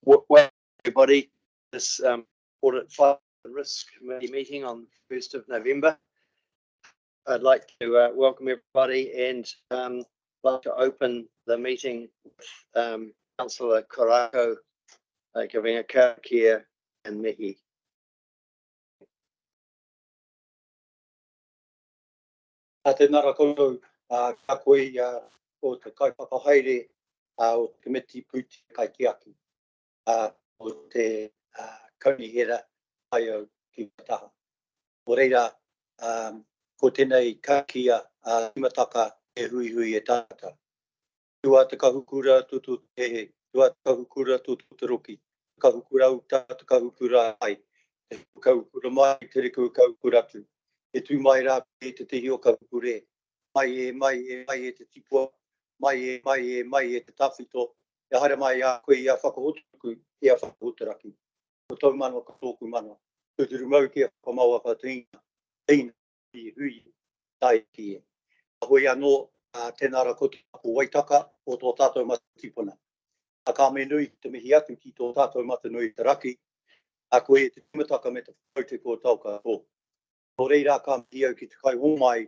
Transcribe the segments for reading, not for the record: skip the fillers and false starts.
Welcome everybody. This Audit Finance and Risk Committee meeting on the 1st of November. I'd like to welcome everybody and like to open the meeting with Councillor Karakia giving a Karakia and Mihi. Tēnā rā koutou, ka koe o te kaipakahaere o te committee puti kai te aki o te kaunihera ai au ki Taha. O reira, ko tēnei kakia Timatanga e hui hui e tāta. Tua te kahukura tutu te he, tua te kahukura tutu te roki, kahukura u tāta kahukura ai, te kahukura mai te reku kahukura atu. E tū mai rā e te tehi o kahukure, mai e te tipua, mai e te tawhito, e haere mai a koe i a whakahotuku, i a whakahoturaki. O tau manoa ka tōku manoa, tūturu mau ki a whakamaua whatuinga, teina i hui, tai ki e. Ahoi anō, tēnā rā koti ako waitaka o tō tātou matatipuna. A ka me nui te mihi atu ki tō tātou matanui te raki, a koe te timataka me te whauteko tau ka tō. O reira ka mihi au ki te kai homai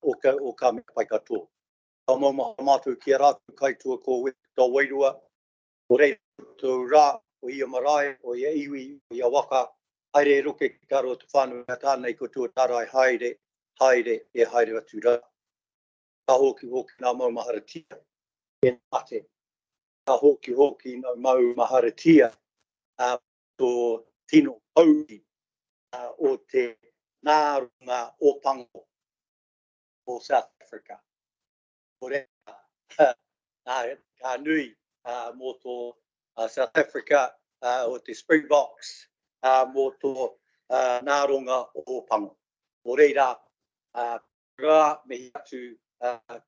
o ka me pai katoa. Ka mauma mātou ki a rātu kaitua ko tō wairua. O reira tō rā o ia marae, o ia iwi, o ia waka. Haere roke ki karo te whānau a tānei ko tua tārai haere atu rā. Ka hoki nā mau maharatia e mate. Ka hoki nā mau maharatia tō tino pauri o te nārunga o Pango o South Africa. O reira, ka nui mō tō South Africa o te Springboks mō tō nārunga o Pango. O reira, rā mihi atu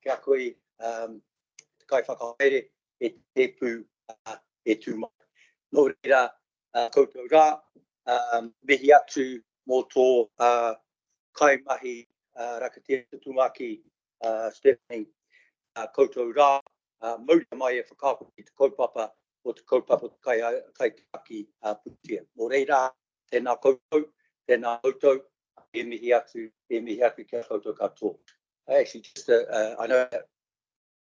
kia koe te kai whakahaere e te pū e tūmai. Nō reira, koutou rā, mihi atu mō tō kai mahi rakatia tumaki Stephanie koutou rā, mauri mai e whakako ki te kaupapa o te kaupapa kai taki putia. Mō reira, tēnā koutou, tēnā koutou, e mihi atu kia koutou katoa. Actually, just I know I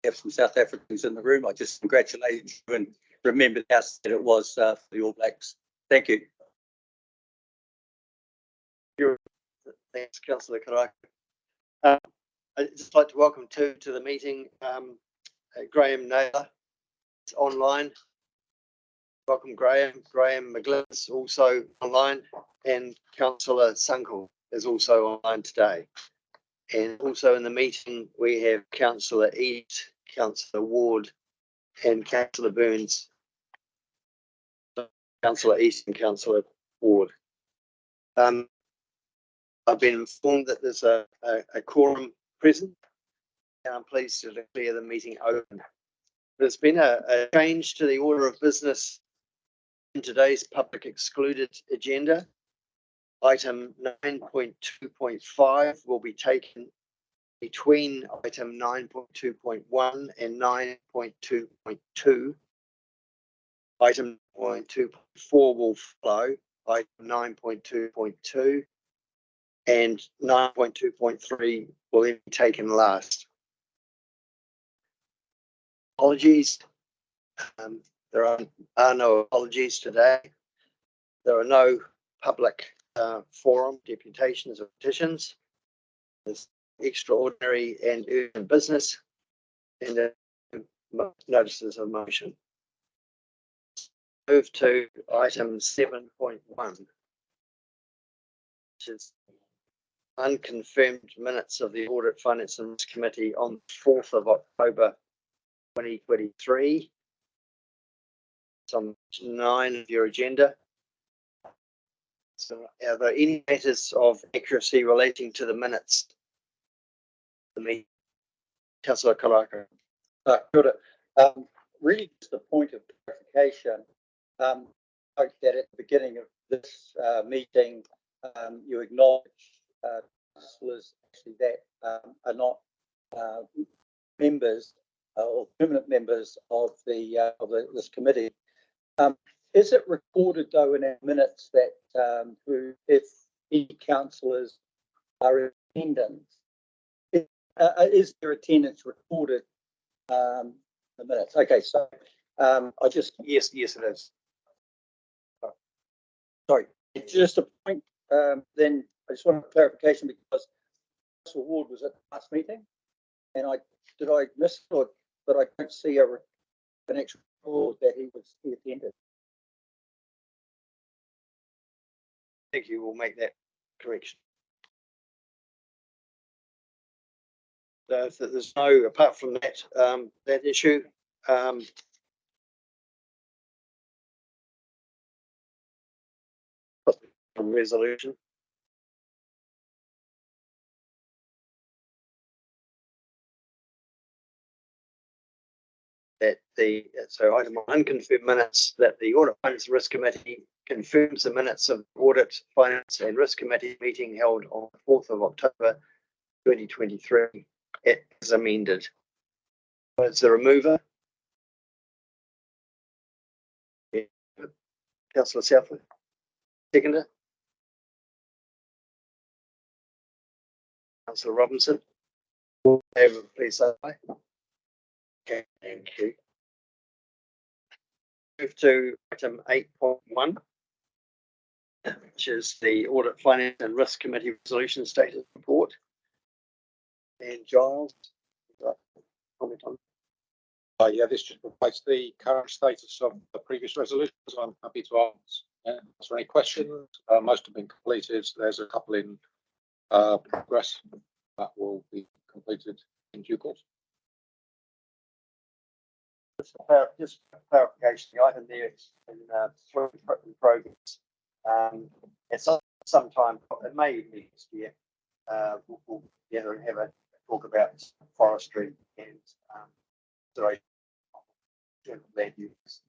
have some South Africans in the room. I just congratulate you and remember how sad it was for the All Blacks. Thank you. Thanks, Councillor Karakia. I'd just like to welcome to the meeting Graham Naylor is online. Welcome, Graham. Graham McGlynn is also online, and Councillor Sunkel is also online today. And also in the meeting we have Councillor East, Councillor Ward, and Councillor Burns. Councillor East and Councillor Ward. I've been informed that there's a quorum present, and I'm pleased to declare the meeting open. There's been a change to the order of business in today's Public Excluded agenda. Item 9.2.5 will be taken between item 9.2.1 and 9.2.2. Item 9.2.4 will follow item 9.2.2. and 9.2.3 will then be taken last. Apologies. There are no apologies today. There are no public forum, deputations or petitions. There's extraordinary and urgent business and notices of motion. Move to item 7.1, which is unconfirmed minutes of the Audit Finance and Risk Committee on 4th of October 2023. It's on page 9 of your agenda. So are there any matters of accuracy relating to the minutes? The meeting. Councillor Karakia. Really just a point of clarification. Note that at the beginning of this meeting, you acknowledged was actually that are not members or permanent members of this committee. Is it recorded though in our minutes that if any councillors are in attendance, is their attendance recorded in the minutes? Okay, so I just Yes, it is. sorry, just a point. Then I just want clarification because Councillor Ward was at the last meeting, and did I miss it, or that I don't see an actual record that he attended. I think you will make that correction. So if there's no, apart from that, that issue, resolution. So item unconfirmed minutes, that the Audit Finance and Risk Committee confirms the minutes of Audit Finance and Risk Committee meeting held on the 4th of October 2023 as amended. As the remover, Councillor Southwood. Seconder, Councillor Robinson. Please say aye. Okay, thank you. Move to item 8.1, which is the Audit Finance and Risk Committee Resolution Status Report. And Giles, comment on. Yeah, this just replaces the current status of the previous resolutions. I'm happy to answer any questions. Most have been completed. There's a couple in progress that will be completed in due course. Just clarification, the item there is in progress. It's some time, it may even be this year. We'll gather and have a talk about forestry and land use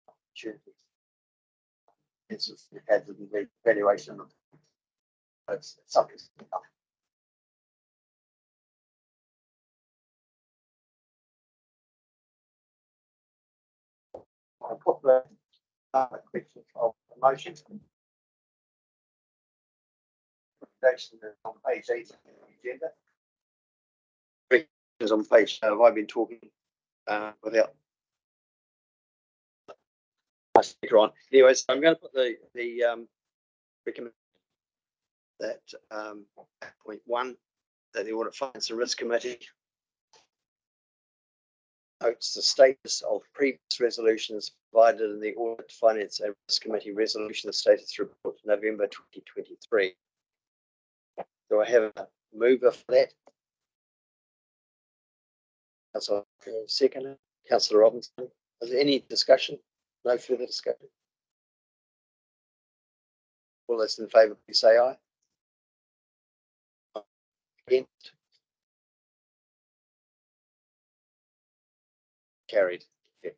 opportunities. It's just had the evaluation of it's something. I'll put the question of the motion. Recommendation is on page 8 of the agenda. Is on page. Have I been talking without my speaker on? Anyways, I'm going to put the recommend that point 1 that the Audit Finance and Risk Committee notes the status of previous resolutions provided in the Audit Finance and Risk Committee Resolution Status Report November 2023. Do I have a mover for that? Councillor second, Councillor Robinson. Is there any discussion? No further discussion. All those in favour, please say aye. Against? Carried. Yeah.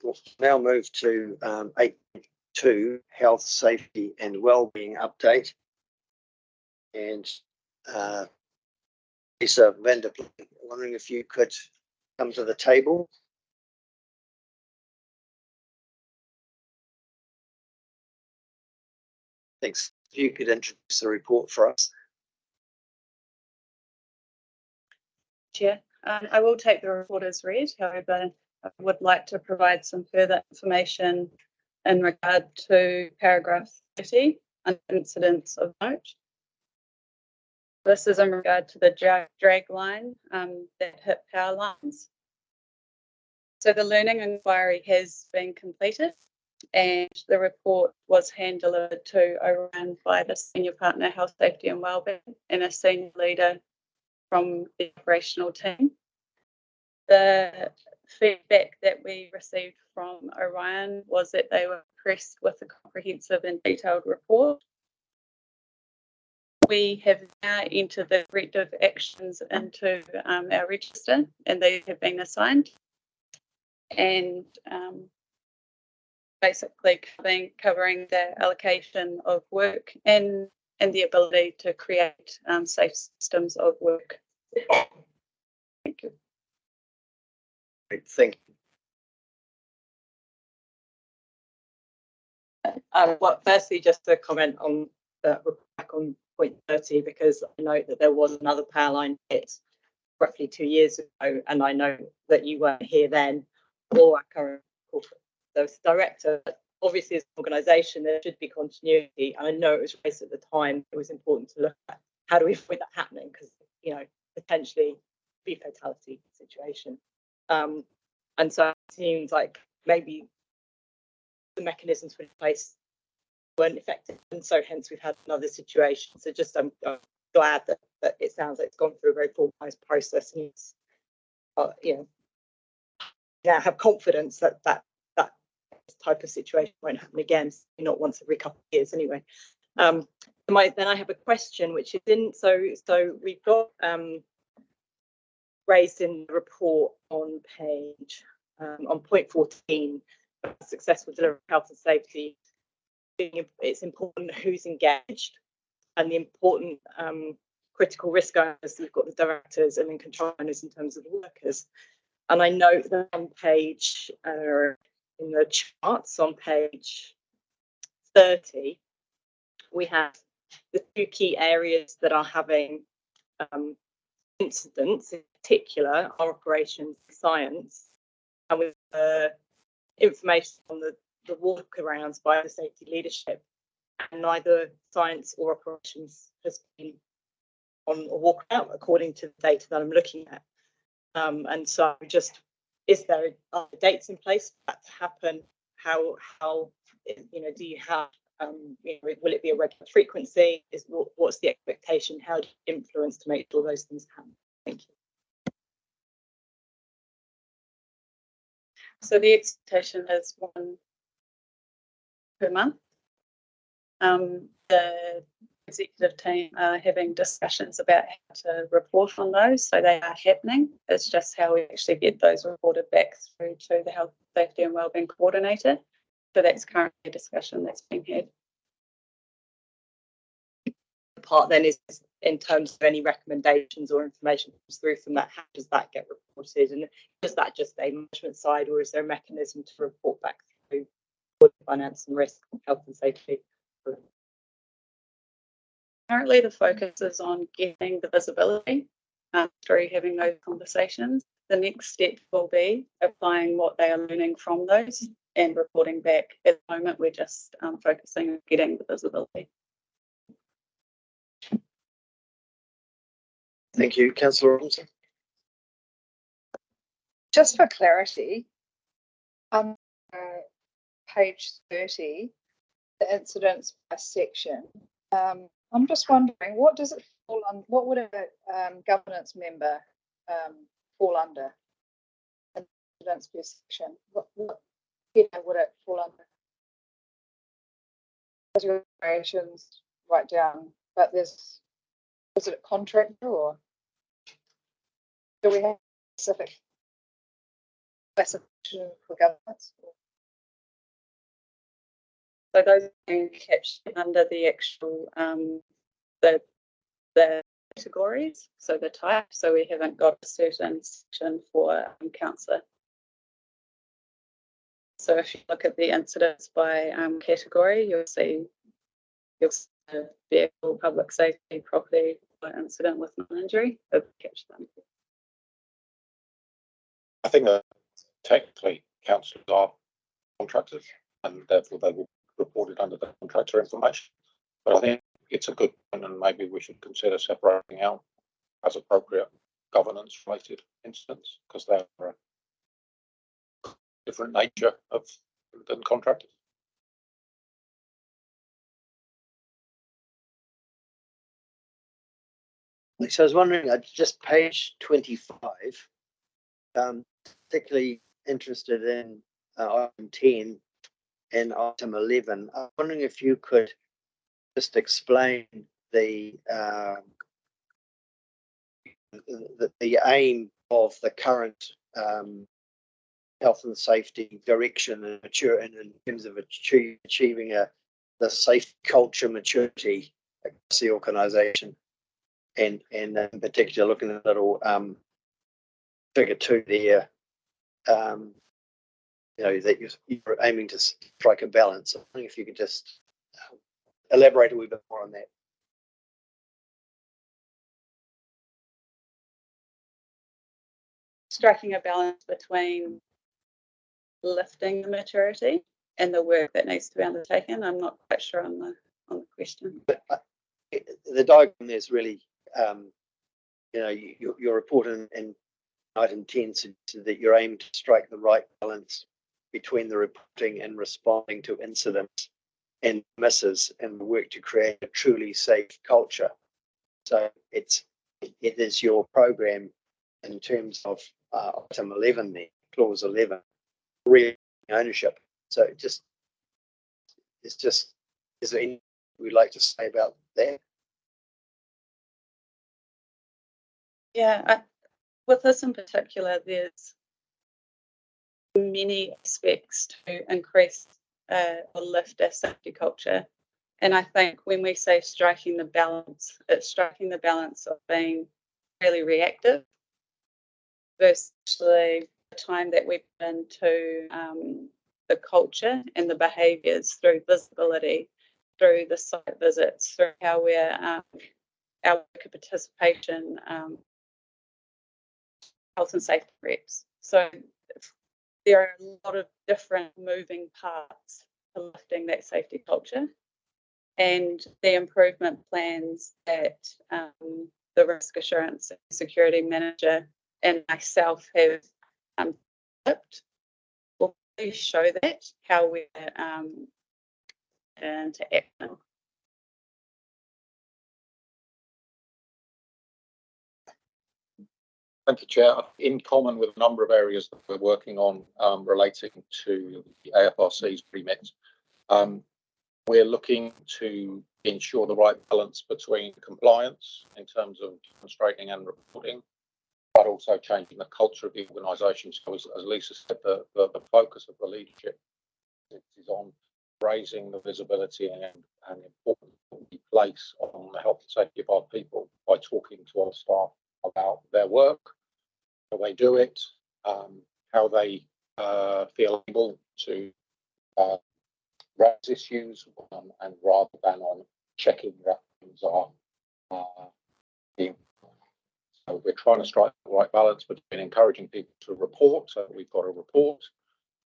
We'll now move to 8.2, Health, Safety and Wellbeing Update. And Lisa Vanderplan, wondering if you could come to the table. Thanks. If you could introduce the report for us. Chair, I will take the report as read. However, I would like to provide some further information in regard to paragraph 30 under incidents of note. This is in regard to the drag line that hit power lines. So the learning inquiry has been completed and the report was hand-delivered to Orion by the Senior Partner Health, Safety and Wellbeing and a senior leader from the operational team. The feedback that we received from Orion was that they were impressed with the comprehensive and detailed report. We have now entered the corrective actions into our register and they have been assigned. And basically covering the allocation of work and and the ability to create safe systems of work. Thank you. Great, thank you. Well, firstly, just to comment on back on point 30, because I know that there was another power line hit roughly 2 years ago, and I know that you weren't here then, or our current corporate service director. Obviously, as an organisation, there should be continuity, and I know it was raised at the time. It was important to look at how do we avoid that happening, because potentially be a fatality situation, and so it seems like maybe the mechanisms put in place weren't effective, and so hence we've had another situation. So just I'm glad that it sounds like it's gone through a very formalised process, and it's now have confidence that type of situation won't happen again, not once every couple of years anyway. Then I have a question, which is so we've got raised in the report on page on point 14, successful delivery of health and safety. It's important who's engaged, and the important critical risk owners. We've got the directors and then control owners in terms of the workers. And I note that on page in the charts on page 30, we have the two key areas that are having incidents, in particular, are operations and science, and with information on the walkarounds by the safety leadership, and neither science or operations has been on a walkabout according to the data that I'm looking at. And so just, is there dates in place for that to happen? How do you have, will it be a regular frequency? What's the expectation? How do you influence to make sure those things happen? Thank you. So the expectation is 1 per month. The executive team are having discussions about how to report on those, so they are happening. It's just how we actually get those reported back through to the Health, Safety and Wellbeing Coordinator. So that's currently a discussion that's being had. The part then is in terms of any recommendations or information comes through from that, how does that get reported, and is that just a management side, or is there a mechanism to report back through finance and risk, health and safety? Currently, the focus is on getting the visibility through having those conversations. The next step will be applying what they are learning from those and reporting back. At the moment, we're just focusing on getting the visibility. Thank you, Councillor Robinson. Just for clarity, on page 30, the incidents by section, I'm just wondering, what does it fall on? What would a governance member fall under? Incidents per section. What header would it fall under? There's operations right down, but is it a contractor, or do we have a specific classification for governance? So those are being captured under the actual the categories, so the type. So we haven't got a certain section for councillor. So if you look at the incidents by category, you'll see vehicle, public safety, property, incident with non-injury. Capture them. I think that technically councillors are contractors, and therefore they will be reported under the contractor information. But I think it's a good point, and maybe we should consider separating out as appropriate governance related incidents, because they're a different nature than contractors. So I was wondering, just page 25, particularly interested in item 10 and item 11. I'm wondering if you could just explain the aim of the current health and safety direction and in terms of achieving the safe culture maturity across the organisation, and in particular looking at little figure 2 there, that you're aiming to strike a balance. I think if you could just elaborate a wee bit more on that. Striking a balance between lifting the maturity and the work that needs to be undertaken. I'm not quite sure on the question. But the diagram there's really, your report in item 10 suggested that you're aiming to strike the right balance between the reporting and responding to incidents and misses, and the work to create a truly safe culture. So it is your program in terms of item 11 there, clause 11, real ownership. So is there anything we'd like to say about that? Yeah, with this in particular, there's many aspects to increase or lift our safety culture. And I think when we say striking the balance, it's striking the balance of being really reactive versus the time that we put into the culture and the behaviours through visibility, through the site visits, through how we're our worker participation, health and safety reps. So there are a lot of different moving parts to lifting that safety culture, and the improvement plans that the risk assurance and security manager and myself have developed will really show that how we're into action. Thank you, Chair. In common with a number of areas that we're working on relating to the AFRC's remit, we're looking to ensure the right balance between compliance in terms of demonstrating and reporting, but also changing the culture of the organisation. So as Lisa said, the focus of the leadership is on raising the visibility and importance we place on the health and safety of our people by talking to our staff about their work, how they do it, how they feel able to raise issues, and rather than on checking that things are being. So we're trying to strike the right balance between encouraging people to report, so we've got a report,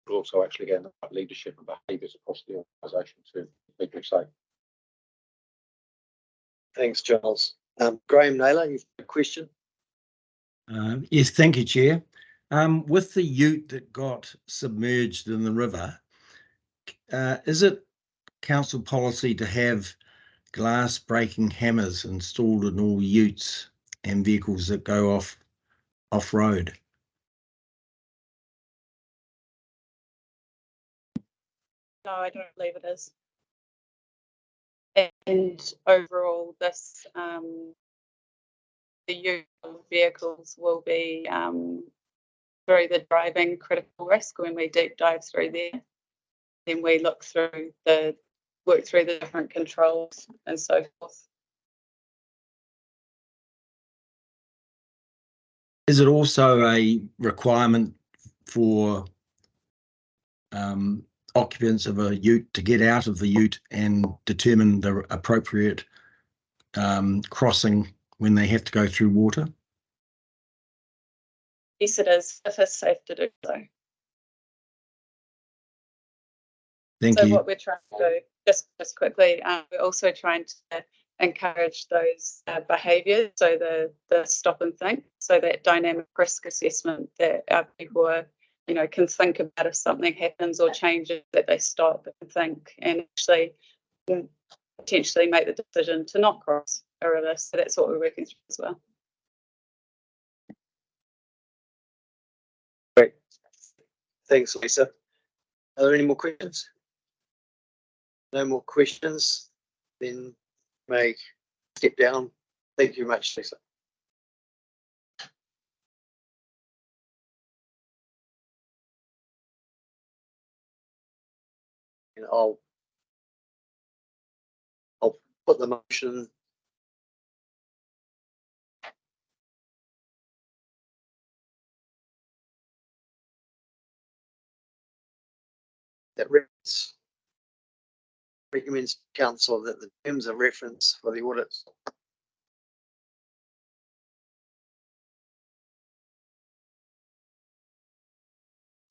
but also actually getting the right leadership and behaviours across the organisation to be safe. Thanks, Charles. Graham Naylor, you've got a question? Yes, thank you, Chair. With the ute that got submerged in the river, is it council policy to have glass breaking hammers installed in all utes and vehicles that go off-road? No, I don't believe it is. And overall, this the use of vehicles will be through the driving critical risk. When we deep dive through there, then we work through the different controls and so forth. Is it also a requirement for occupants of a ute to get out of the ute and determine the appropriate crossing when they have to go through water? Yes, it is, if it's safe to do so. Thank you. So what we're trying to do, just quickly, we're also trying to encourage those behaviours, so the stop and think, so that dynamic risk assessment that our people are, can think about if something happens or changes, that they stop and think and actually potentially make the decision to not cross a river. So that's what we're working through as well. Great. Thanks, Lisa. Are there any more questions? No more questions? Then may step down. Thank you very much, Lisa. And I'll put the motion. That recommends council that the terms of reference for the audits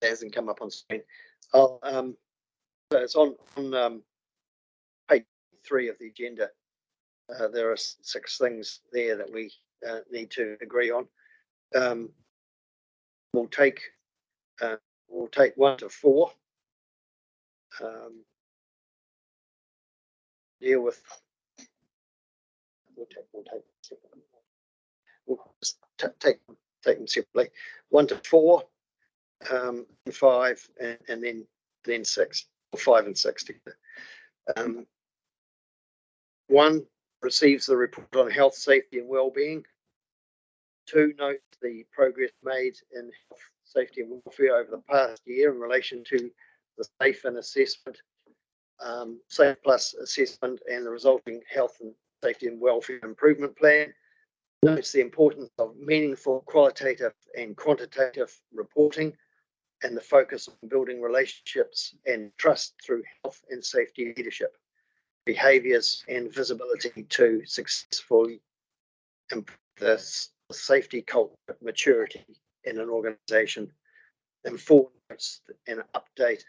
hasn't come up on screen. So it's on page 3 of the agenda. There are 6 things there that we need to agree on. We'll take 1 to 4. Deal with. We'll just take them separately. 1 to 4, 5, and then 6, or 5 and 6 together. 1 receives the report on health, safety, and wellbeing. 2 notes the progress made in health, safety, and welfare over the past year in relation to the Safe and Assessment, Safe Plus assessment, and the resulting health and safety and welfare improvement plan. Notes the importance of meaningful qualitative and quantitative reporting and the focus on building relationships and trust through health and safety leadership, behaviours, and visibility to successfully improve the safety culture maturity in an organisation. And 4 notes an update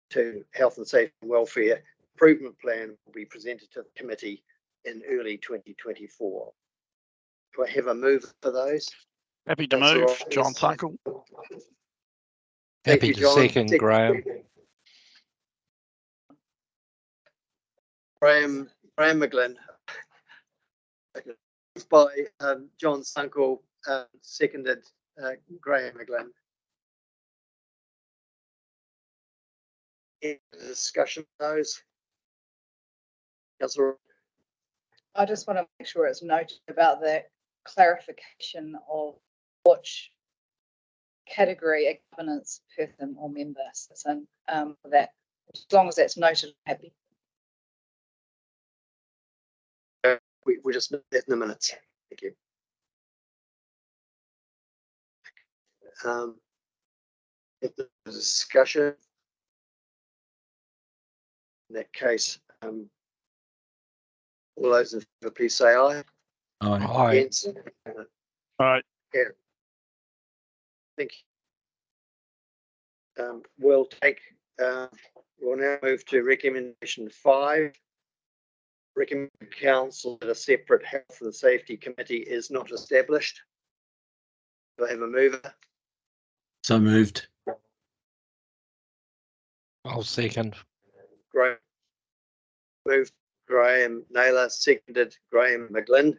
to health and safety and welfare improvement plan will be presented to the committee in early 2024. Do I have a move for those? Happy to move, John Thunkle. Thank Happy you, to John. second, Graham. Graham McGlynn. By John Thunkle, seconded Graham McGlynn. Any discussion of those? Councillor. I just want to make sure it's noted about the clarification of which category a governance person or member sits in. That, as long as that's noted, I'm happy. We just need that in the minutes. Thank you. If there's a discussion, in that case, all those in favour, please say aye. Aye. Against? Aye. Yeah. Thank you. We'll now move to recommendation 5. Recommend council that a separate health and safety committee is not established. Do I have a mover? So moved. I'll second. Graham. Moved Graham Naylor, seconded Graham McGlynn.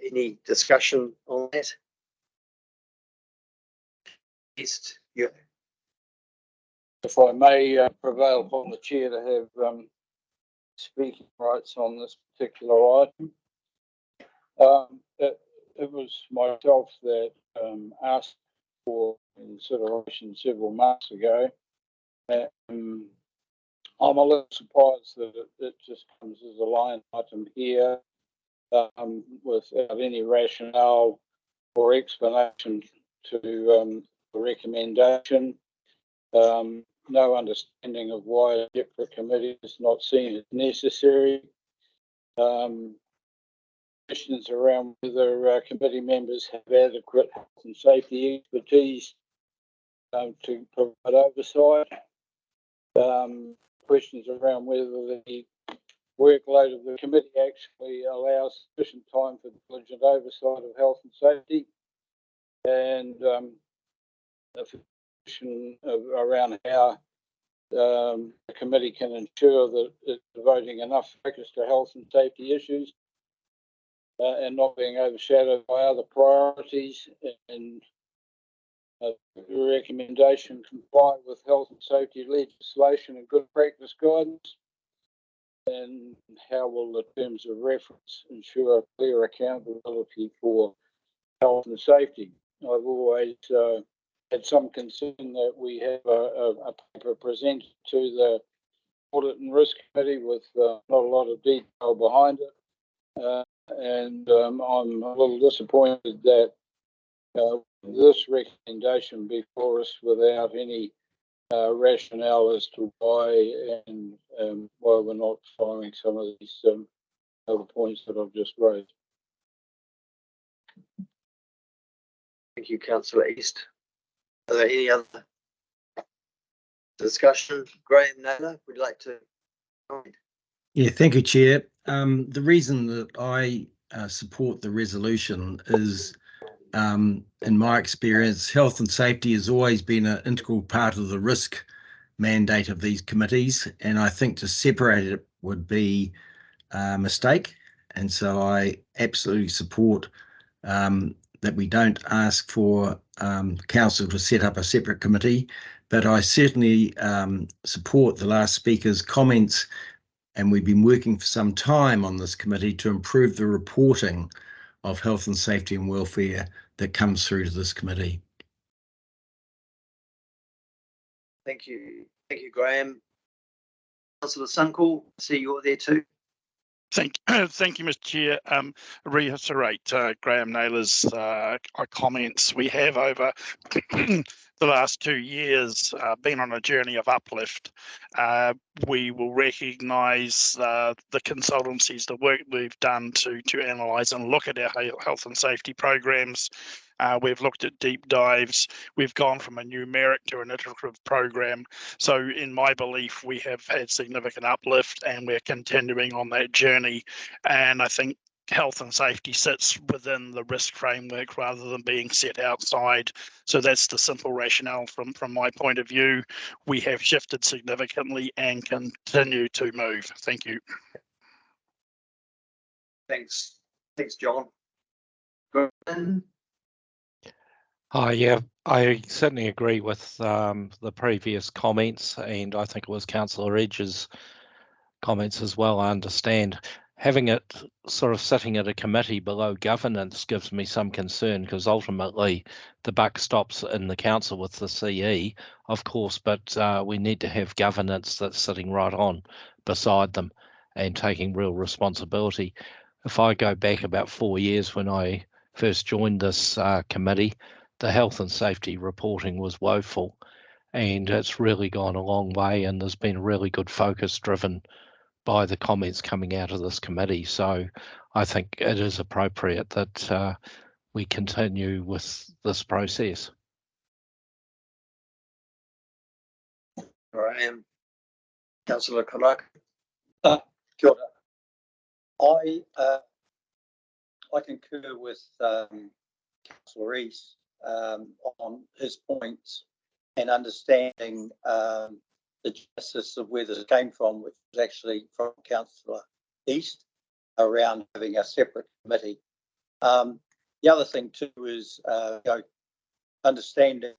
Any discussion on that? East, yeah. If I may prevail upon the chair to have speaking rights on this particular item. It was myself that asked for consideration several months ago. I'm a little surprised that it just comes as a line item here without any rationale or explanation to the recommendation. No understanding of why a separate committee is not seen as necessary. Questions around whether committee members have adequate health and safety expertise to provide oversight. Questions around whether the workload of the committee actually allows sufficient time for diligent oversight of health and safety. And a question around how the committee can ensure that it's devoting enough focus to health and safety issues and not being overshadowed by other priorities, and recommendation comply with health and safety legislation and good practice guidance, and how will the terms of reference ensure clear accountability for health and safety. I've always had some concern that we have a paper presented to the Audit and Risk Committee with not a lot of detail behind it. And I'm a little disappointed that this recommendation before us without any rationale as to why and why we're not following some of these other points that I've just raised. Thank you, Councillor East. Are there any other discussion? Graham Naylor, would you like to comment? Yeah, thank you, Chair. The reason that I support the resolution is, in my experience, health and safety has always been an integral part of the risk mandate of these committees, and I think to separate it would be a mistake. And so I absolutely support that we don't ask for council to set up a separate committee, but I certainly support the last speaker's comments, and we've been working for some time on this committee to improve the reporting of health and safety and welfare that comes through to this committee. Thank you, Graham. Councillor Sunkel, see you're there too. Thank you, Mr. Chair. Reiterate Graham Naylor's comments. We have over the last 2 years been on a journey of uplift. We will recognise the consultancies, the work we've done to analyse and look at our health and safety programs. We've looked at deep dives. We've gone from a numeric to an iterative program. So in my belief, we have had significant uplift and we're continuing on that journey. And I think health and safety sits within the risk framework rather than being set outside. So that's the simple rationale from my point of view. We have shifted significantly and continue to move. Thank you. Thanks, John. Yeah, I certainly agree with the previous comments, and I think it was Councillor Edge's comments as well. I understand having it sort of sitting at a committee below governance gives me some concern, because ultimately the buck stops in the council with the CE, of course, but we need to have governance that's sitting right on beside them and taking real responsibility. If I go back about 4 years when I first joined this committee, the health and safety reporting was woeful, and it's really gone a long way, and there's been really good focus driven by the comments coming out of this committee. So I think it is appropriate that we continue with this process. Graham. Councillor Karakia. Kia ora. I concur with Councillor East on his points and understanding the genesis of where this came from, which was actually from Councillor East around having a separate committee. The other thing too is understanding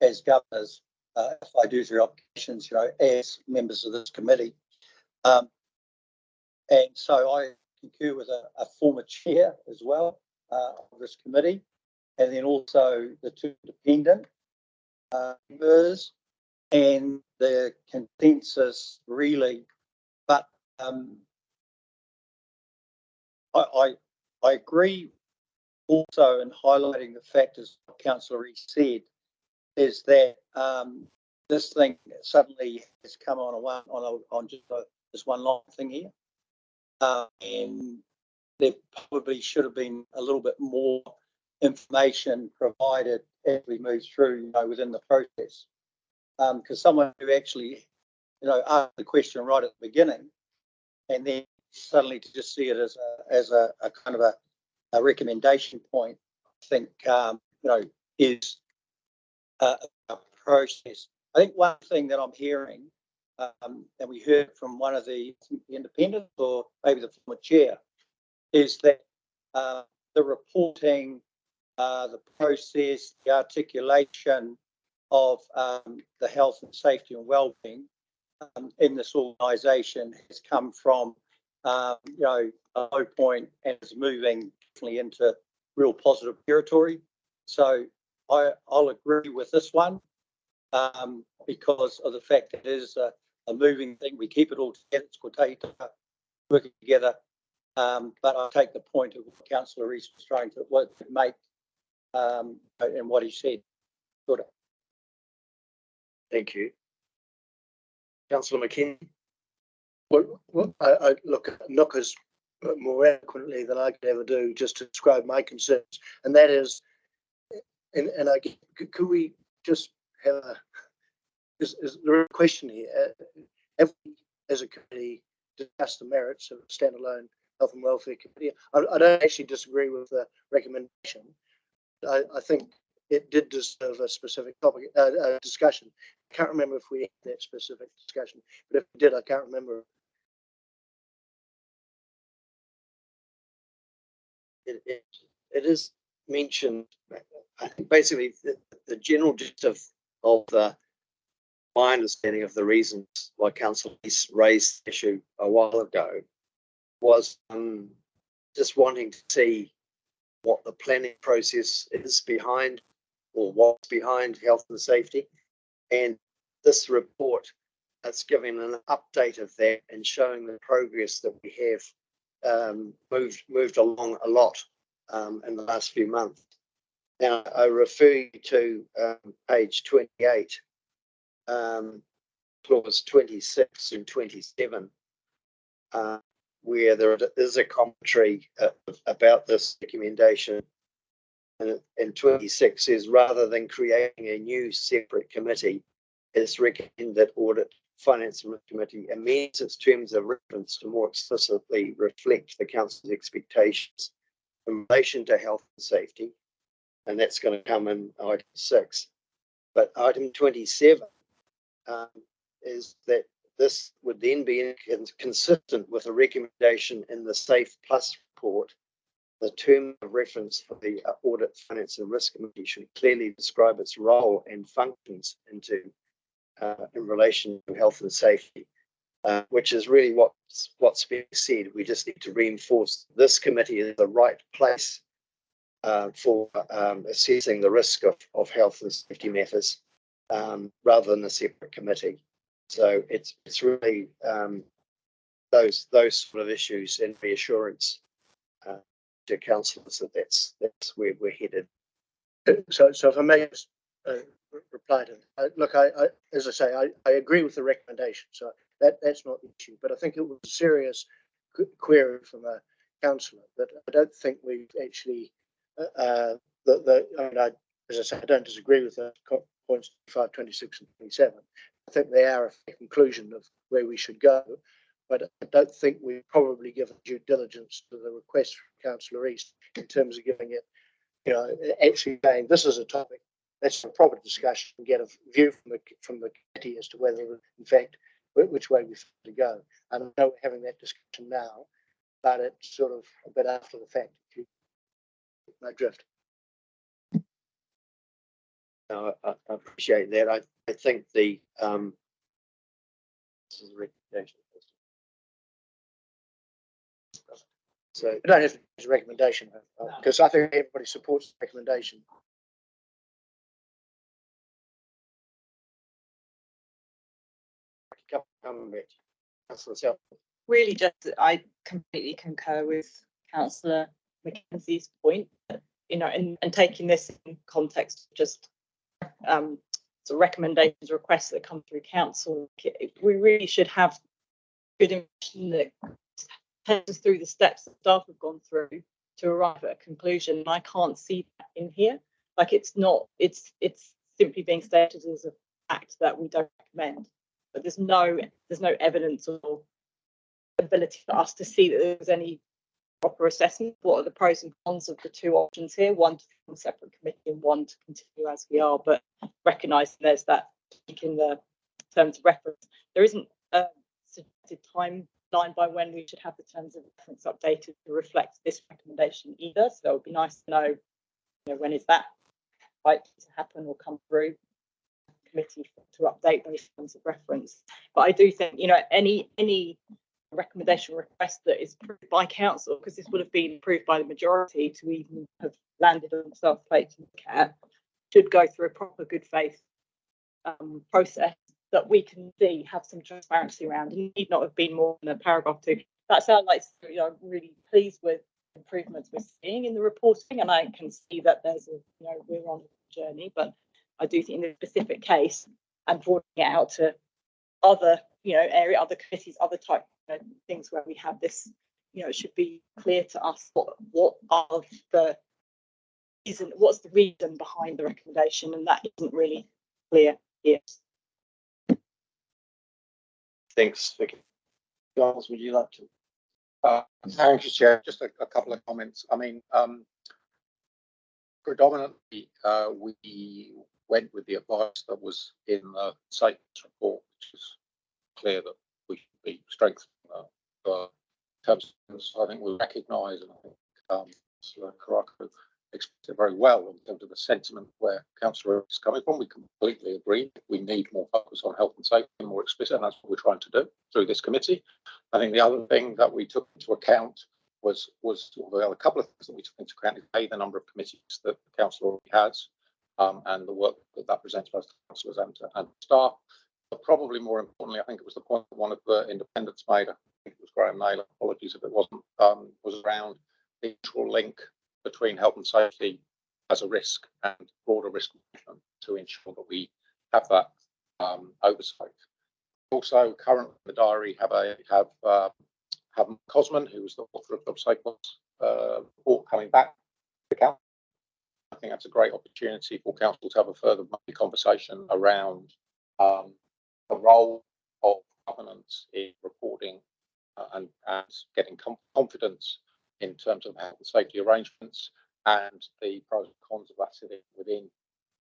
as governors, if I do through obligations, as members of this committee. And so I concur with a former chair as well of this committee, and then also the two dependent members, and the consensus really. But I agree also in highlighting the fact, as Councillor Rees said, is that this thing suddenly has come on just this one long thing here, and there probably should have been a little bit more information provided as we move through, within the process. Because someone who actually, asked the question right at the beginning, and then suddenly to just see it as a kind of a recommendation point, I think, is a process. I think one thing that I'm hearing, and we heard from one of the independents or maybe the former chair, is that the reporting, the process, the articulation of the health and safety and wellbeing in this organisation has come from a low point and is moving definitely into real positive territory. So I'll agree with this one because of the fact that it is a moving thing. We keep it all together. It's kotahi working together. But I take the point of what Councillor Rees was trying to make and what he said. Good. Thank you. Councillor McKinney. Well, I look, Nook has more eloquently than I could ever do just to describe my concerns, and that is, and could we just have a, is there a question here? Have we, as a committee, discussed the merits of a standalone health and welfare committee? I don't actually disagree with the recommendation. I think it did deserve a specific topic discussion. I can't remember if we had that specific discussion, but if we did, I can't remember. It is mentioned. I think basically the general gist of my understanding of the reasons why Council raised the issue a while ago was just wanting to see what the planning process is behind, or what's behind health and safety, and this report is giving an update of that and showing the progress that we have moved along a lot in the last few months. Now, I refer you to page 28, clause 26 and 27, where there is a commentary about this recommendation. And 26 says, rather than creating a new separate committee, it's recommended that Audit, Finance and Risk Committee amends its terms of reference to more explicitly reflect the Council's expectations in relation to health and safety, and that's going to come in item 6. But item 27 is that this would then be consistent with a recommendation in the Safe Plus report. The term of reference for the Audit, Finance and Risk Committee should clearly describe its role and functions in relation to health and safety, which is really what's being said. We just need to reinforce this committee is the right place for assessing the risk of health and safety matters, rather than a separate committee. So it's really those sort of issues and reassurance to councillors that that's where we're headed. So if I may reply to look, as I say, I agree with the recommendation, so that's not the issue. But I think it was a serious query from a councillor that I don't think we've actually as I say, I don't disagree with the points 5, 26 and 27. I think they are a conclusion of where we should go, but I don't think we've probably given due diligence to the request from Councillor East in terms of giving it, actually saying this is a topic. That's a proper discussion and get a view from the committee as to whether, in fact, which way we have to go. And I know we're having that discussion now, but it's sort of a bit after the fact. If you get my drift. No, I appreciate that. I think this is a recommendation. So I don't have to use a recommendation because I think everybody supports the recommendation. Really, just I completely concur with Councillor Mackenzie's point. And taking this in context, just the recommendations, requests that come through council, we really should have good information that takes us through the steps that staff have gone through to arrive at a conclusion. And I can't see that in here. Like it's simply being stated as a fact that we don't recommend. But there's no evidence or ability for us to see that there's any proper assessment. What are the pros and cons of the two options here? One to form a separate committee and one to continue as we are, but recognising there's that in the terms of reference. There isn't a suggested timeline by when we should have the terms of reference updated to reflect this recommendation either. So it would be nice to know, when is that likely to happen or come through committee to update those terms of reference. But I do think, any recommendation request that is approved by council, because this would have been approved by the majority to even have landed on the staff plate to look at, should go through a proper good faith process that we can see, have some transparency around. It need not have been more than a paragraph two. That sounds like, you know, I'm really pleased with improvements we're seeing in the reporting, and I can see that there's a, you know, we're on a journey, but I do think in this specific case and broadening it out to other, you know, other committees, other type, you know, things where we have this, you know, it should be clear to us what are the what's the reason behind the recommendation, and that isn't really clear here. Thanks, Vicky. Giles, would you like to? Thank you, Chair. Just a couple of comments. I mean, predominantly, we went with the advice that was in the safety report, which is clear that we should be strengthening the terms. I think we recognise, and I think Karakia expressed it very well in terms of the sentiment where Councillor is coming from. We completely agree. We need more focus on health and safety, and more explicit, and that's what we're trying to do through this committee. I think the other thing that we took into account was a couple of things that we took into account is the number of committees that the council already has, and the work that presents both councillors and staff. But probably more importantly, I think it was the point that one of the independents made. I think it was Graham Naylor. Apologies if it wasn't. Was around the mutual link between health and safety as a risk and broader risk management to ensure that we have that oversight. Also, currently in the diary have Cosman, who was the author of the Safeguards report, coming back to the council. I think that's a great opportunity for council to have a further conversation around the role of governance in reporting and getting confidence in terms of health and safety arrangements, and the pros and cons of that sitting within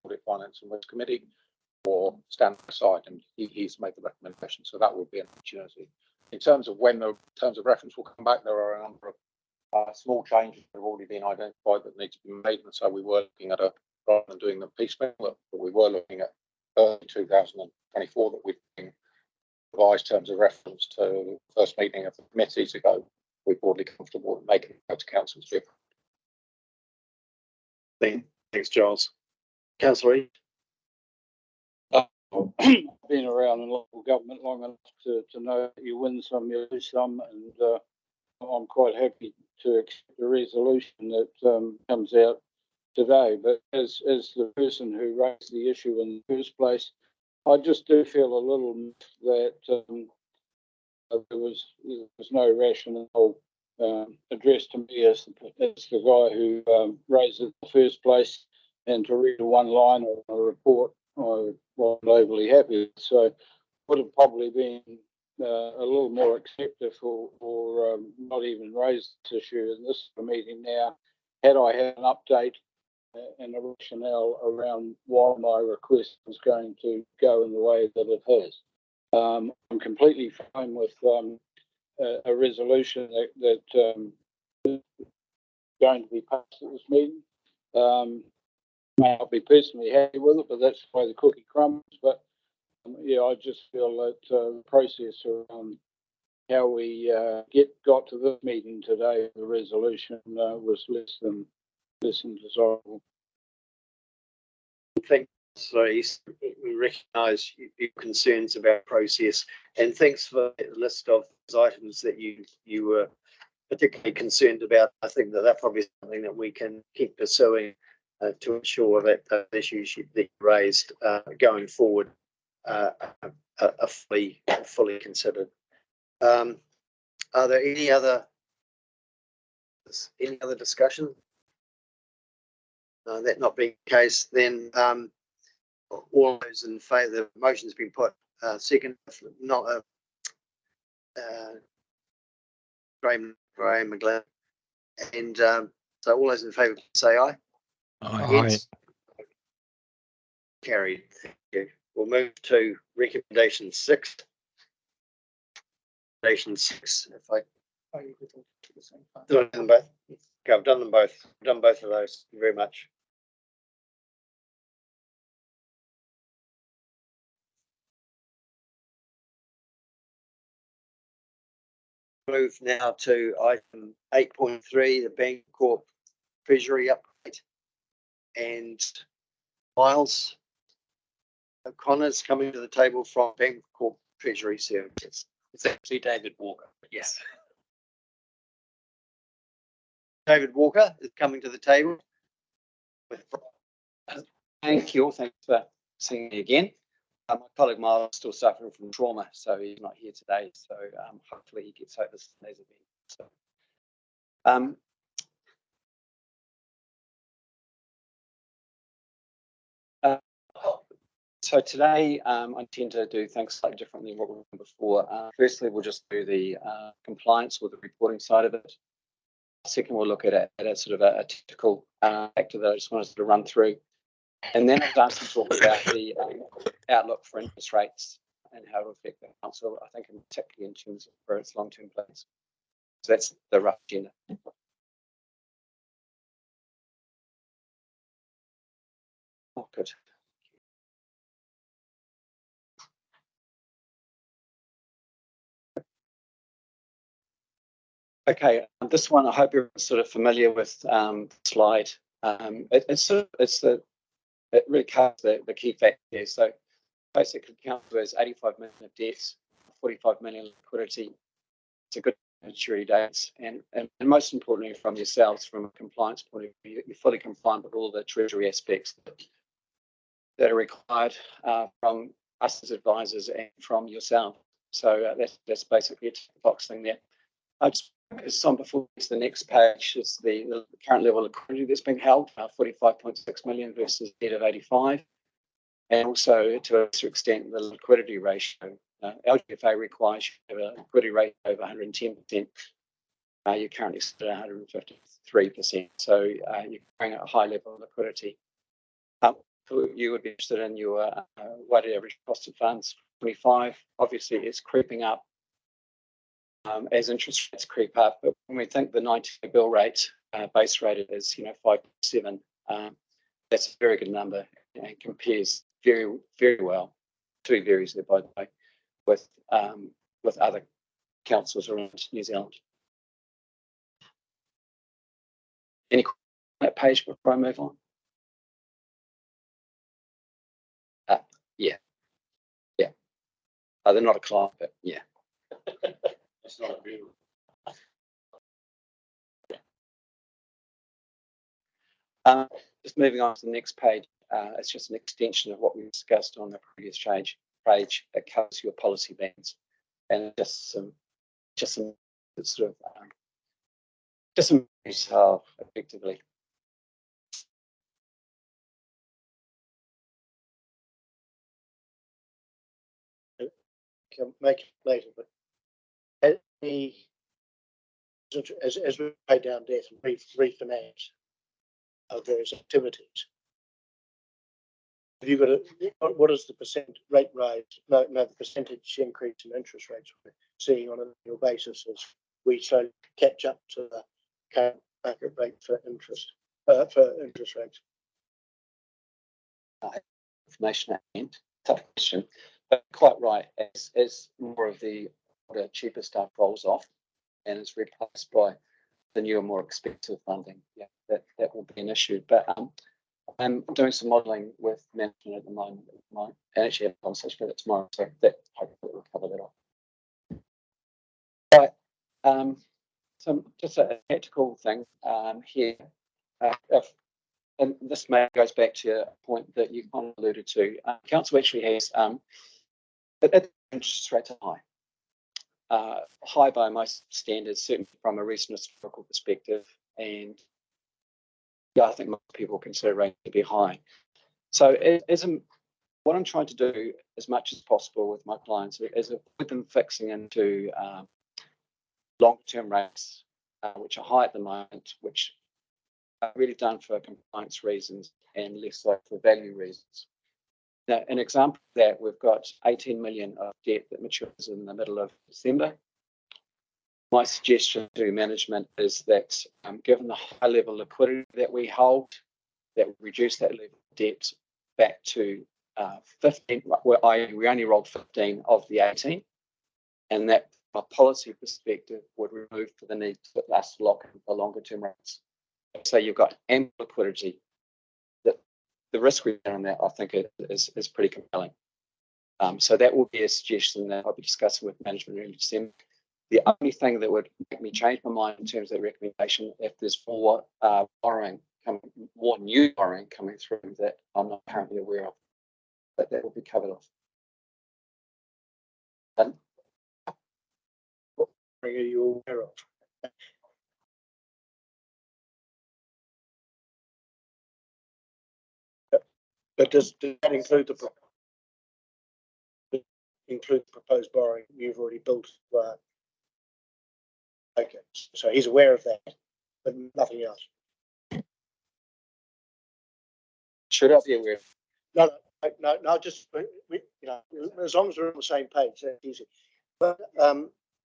Audit, Finance and Risk Committee, or stand aside, and he's made the recommendation, so that would be an opportunity. In terms of when the terms of reference will come back, there are a number of small changes that have already been identified that need to be made, and so we were looking at rather than doing them piecemeal, but we were looking at early 2024 that we've been revised terms of reference to the first meeting of the committee to go. We're broadly comfortable with making it go to council. Thanks, Giles. Councillor Reid. I've been around in local government long enough to know that you win some, you lose some, and I'm quite happy to accept the resolution that comes out today. But as the person who raised the issue in the first place, I just do feel a little that there was no rationale addressed to me as the guy who raised it in the first place, and to read a one-liner on a report I wasn't overly happy with. So would have probably been a little more accepted or not even raised this issue in this meeting now, had I had an update and a rationale around why my request was going to go in the way that it has. I'm completely fine with a resolution that is going to be passed at this meeting. May not be personally happy with it, but that's the way the cookie crumbles. But yeah, I just feel that the process around how we got to this meeting today, the resolution was less than desirable. Thanks. So we recognise your concerns about process, and thanks for the list of items that you were particularly concerned about. I think that probably is something that we can keep pursuing to ensure that the issues that you raised going forward are fully considered. Are there any other discussion? That not being the case, then all those in favour, the motion's been put. Second, not Graham McGlad, and so all those in favour say aye. Aye. Carried. Thank you. We'll move to recommendation 6. Recommendation 6. If I do them both. Okay, I've done them both. I've done both of those. Thank you very much. Move now to item 8.3, the Bancorp Treasury update. And Miles, Connor's coming to the table from Bancorp Treasury Services. It's actually David Walker. Yes. David Walker is coming to the table. Thank you all. Thanks for seeing me again. My colleague Miles is still suffering from trauma, so he's not here today. So hopefully he gets over today's event. So today I intend to do things slightly differently than what we've done before. Firstly, we'll just do the compliance or the reporting side of it. Second, we'll look at a sort of a technical factor that I just wanted to run through. And then I'll start to talk about the outlook for interest rates and how it will affect the council, I think, in particularly in terms of its long-term plans. So that's the rough agenda. Oh, good. Okay, this one I hope you're sort of familiar with the slide. It really covers the key factors here. So basically, council has 85 million of debts, 45 million liquidity. It's a good maturity dates, and most importantly, from yourselves, from a compliance point of view, you're fully compliant with all the Treasury aspects that are required from us as advisors and from yourself. So that's basically a tick box thing there. I just focus on before the next page is the current level of liquidity that's being held, 45.6 million versus debt of 85, and also to a lesser extent the liquidity ratio. LGFA requires you to have a liquidity rate over 110%. You're currently still at 153%, so you're carrying a high level of liquidity. You would be interested in your weighted average cost of funds, 25. Obviously, it's creeping up as interest rates creep up. But when we think the 90-day bill rate, base rate is 5.7, that's a very good number and compares very, very well. Two varies there, by the way, with other councils around New Zealand. Any questions on that page before I move on? Yeah. They're not a client, but yeah. It's not a view. Just moving on to the next page, it's just an extension of what we discussed on the previous page. It covers your policy bands, and just some sort of just some effectively. Can make it later, but as we pay down debt and refinance our various activities, have you got what is the rate rise? No, the percentage increase in interest rates we're seeing on an annual basis as we slowly catch up to the current market rate for interest rates. Information at the end. Tough question, but quite right. As more of the cheaper stuff rolls off and is replaced by the newer, more expensive funding, yeah, that will be an issue. But I'm doing some modelling with management at the moment, and actually have a conversation with it tomorrow, so that hopefully will cover that off. Right, so just a tactical thing here. And this goes back to a point that you kind of alluded to. Council actually has, the interest rates are high. High by most standards, certainly from a recent historical perspective, and yeah, I think most people consider rates to be high. So what I'm trying to do as much as possible with my clients is avoid them fixing into long-term rates, which are high at the moment, which are really done for compliance reasons and less so for value reasons. Now, an example of that, we've got 18 million of debt that matures in the middle of December. My suggestion to management is that given the high level of liquidity that we hold, that we reduce that level of debt back to 15, where we only rolled 15 of the 18, and that from a policy perspective would remove the need for us to lock in for longer term rates. So you've got ample liquidity that the risk we get on that, I think it is pretty compelling. So that will be a suggestion that I'll be discussing with management in December. The only thing that would make me change my mind in terms of that recommendation, if there's more new borrowing coming through that I'm not currently aware of, but that will be covered off. And What are you aware of? But does that include the proposed borrowing you've already built? Okay, so he's aware of that, but nothing else. should I be aware? No. Just as long as we're on the same page, that's easy. But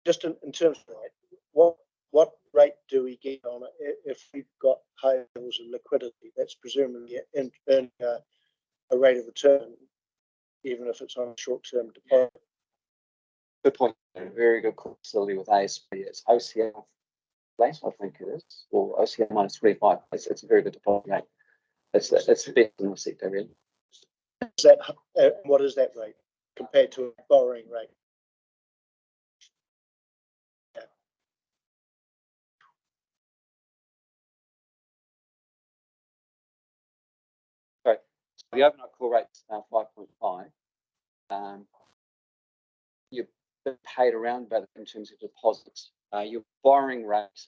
just in terms of that, what rate do we get on it if we've got high levels of liquidity? That's presumably earning a rate of return, even if it's on a short-term deposit. Good point. A very good facility with ASB. It's OCR flat, I think it is, or OCR minus 25. It's a very good deposit rate. It's the best in the sector, really. Is that what is that rate compared to a borrowing rate? Yeah. Sorry. So the overnight call rate's 5.5. You're paid around about in terms of deposits. Your borrowing rate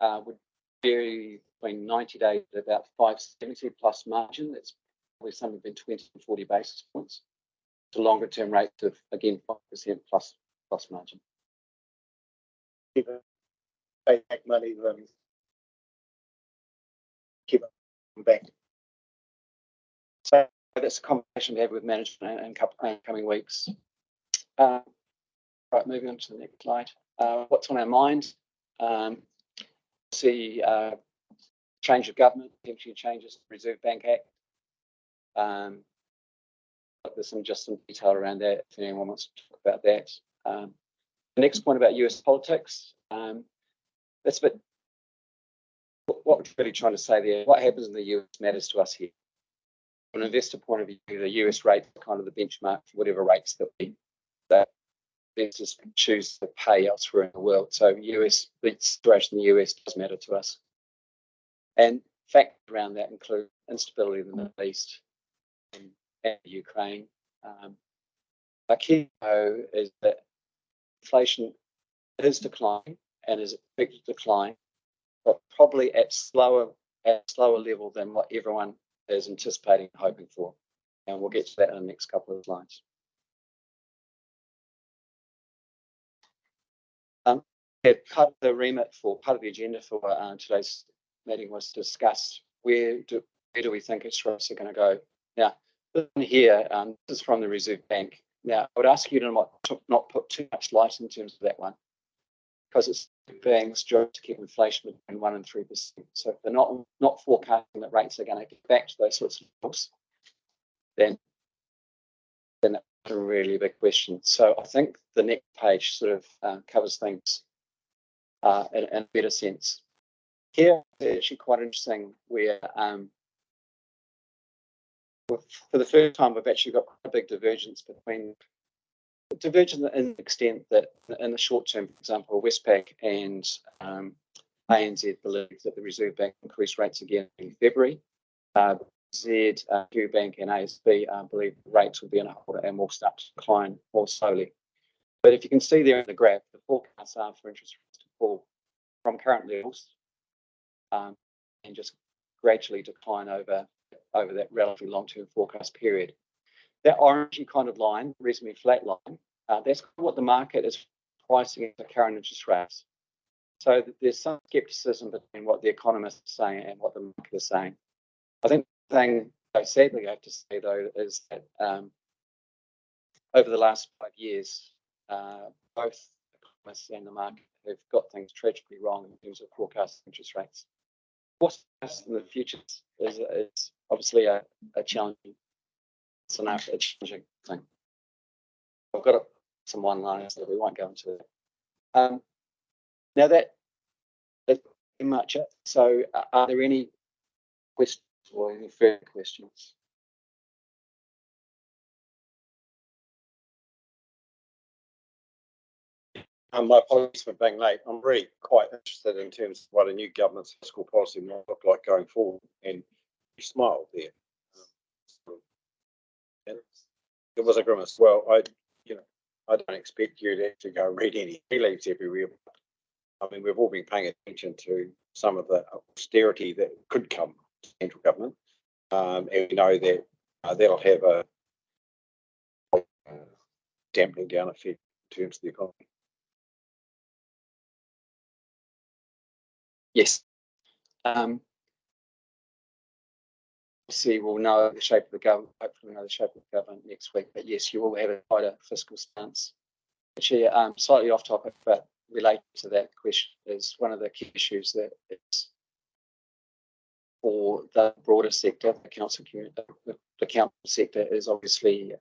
would vary between 90 days at about 570 plus margin. That's probably somewhere between 20 and 40 basis points. To longer term rate of, again, 5% plus margin. Keep it, pay back money, keep it back. So that's a conversation to have with management in coming weeks. Right, moving on to the next slide. What's on our mind? See change of government, potentially changes to the Reserve Bank Act. There's some detail around that if anyone wants to talk about that. The next point about US politics. That's a bit what we're really trying to say there. What happens in the US matters to us here. From an investor point of view, the US rate is kind of the benchmark for whatever rates that investors choose to pay elsewhere in the world. So the situation in the US does matter to us. And factors around that include instability in the Middle East and Ukraine. A key though is that inflation is declining and is expected to decline, but probably at slower level than what everyone is anticipating and hoping for. And we'll get to that in the next couple of slides. Part of the remit for part of the agenda for today's meeting was to discuss where do we think interest rates are going to go. Now, here, this is from the Reserve Bank. Now, I would ask you to not put too much light in terms of that one, because it's Bank's job to keep inflation between 1% and 3%. So if they're not forecasting that rates are going to get back to those sorts of levels, then that's a really big question. So I think the next page sort of covers things in a better sense. Here, it's actually quite interesting where for the first time, we've actually got quite a big divergence in the extent that in the short term, for example, Westpac and ANZ believe that the Reserve Bank increased rates again in February. Bank and ASB believe rates will be in a hold and will start to decline more slowly. But if you can see there in the graph, the forecasts are for interest rates to fall from current levels and just gradually decline over that relatively long-term forecast period. That orangey kind of line, reasonably flat line, that's what the market is pricing into current interest rates. So there's some skepticism between what the economists are saying and what the market is saying. I think the thing, sadly, I have to say, though, is that over the last 5 years, both economists and the market have got things tragically wrong in terms of forecasting interest rates. What's in the future is obviously a challenging scenario, a challenging thing. I've got some one-liners that we won't go into. Now that's pretty much it. So are there any questions or any further questions? My apologies for being late. I'm really quite interested in terms of what a new government's fiscal policy might look like going forward. And you smiled there. And it was a grimace. Well, I don't expect you to actually go read any tea leaves everywhere. I mean, we've all been paying attention to some of the austerity that could come to central government. And we know that that'll have a dampening down effect in terms of the economy. Yes. See, we'll know the shape of the government. Hopefully, we'll know the shape of the government next week. But yes, you will have a tighter fiscal stance. Actually, slightly off topic, but related to that question is one of the key issues that is for the broader sector, the council community. The council sector is obviously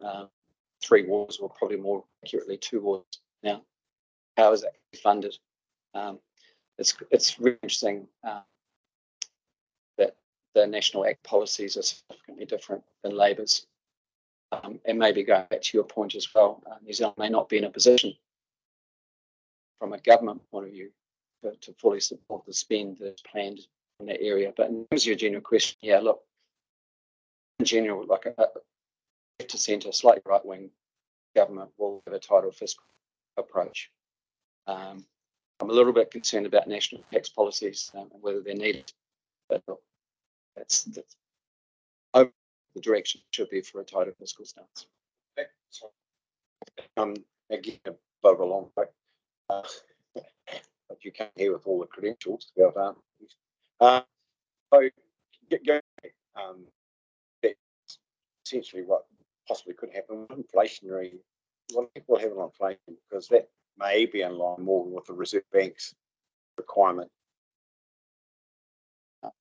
3 wards, or probably more accurately 2 wards now. How is that funded? It's really interesting that the National Act policies are significantly different than Labour's. And maybe going back to your point as well, New Zealand may not be in a position from a government point of view to fully support the spend that's planned in that area. But in terms of your general question, yeah, look, in general, like a left to centre, slightly right-wing government will have a tighter fiscal approach. I'm a little bit concerned about national tax policies and whether they're needed, but look, that's over the direction should be for a tighter fiscal stance. Again, a bit of a long way, but you can't hear with all the credentials to be able to answer. So, that's essentially what possibly could happen with inflationary. What people have on inflation, because that may be in line more with the Reserve Bank's requirement.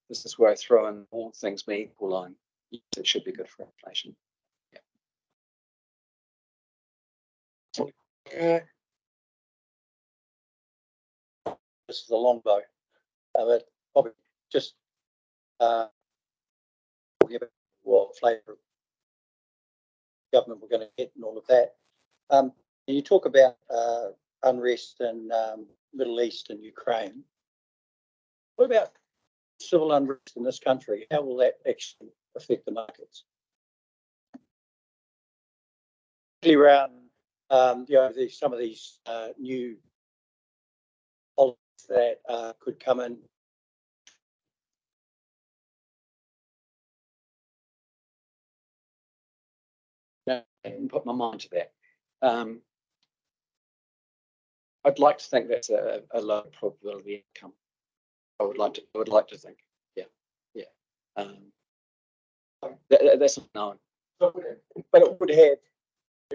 This is where I throw in all things being equal line. It should be good for inflation. Yeah. This is a long bow, but probably just talking about what flavour of government we're going to get and all of that. You talk about unrest in Middle East and Ukraine. What about civil unrest in this country? How will that actually affect the markets? Around some of these new policies that could come in. And put my mind to that. I'd like to think that's a low probability outcome. I would like to think, yeah. That's unknown. But it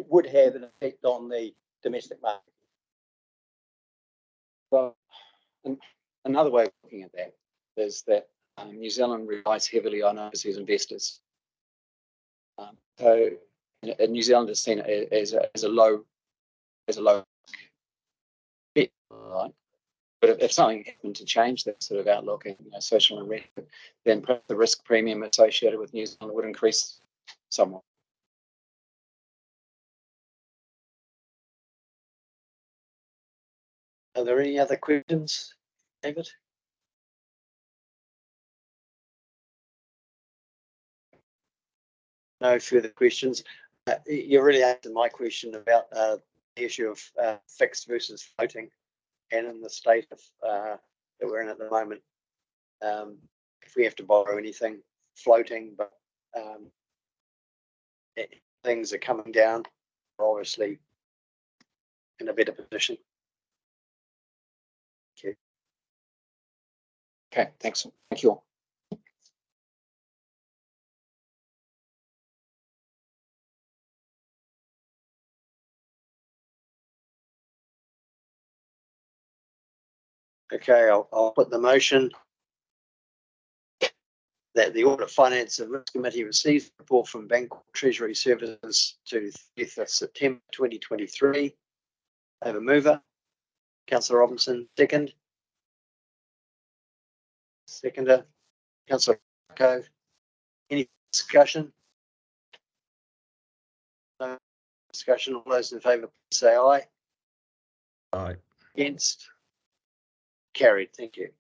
would have an effect on the domestic market. Well, another way of looking at that is that New Zealand relies heavily on overseas investors. So New Zealand is seen as a low bet, right? But if something happened to change that sort of outlook and social and then the risk premium associated with New Zealand would increase somewhat. Are there any other questions, David? No further questions. You really answered my question about the issue of fixed versus floating, and in the state of that we're in at the moment. If we have to borrow anything floating, but things are coming down, we're obviously in a better position. Thank you. Okay, thanks. Thank you all. Okay, I'll put the motion that the Audit, Finance and Risk Committee receives a report from Bancorp Treasury Services to 30th of September 2023. I have a mover. Councillor Robinson, second. Seconder. Councillor Rocco. Any discussion? No discussion. All those in favour, please say aye. Aye. Against? Carried. Thank you.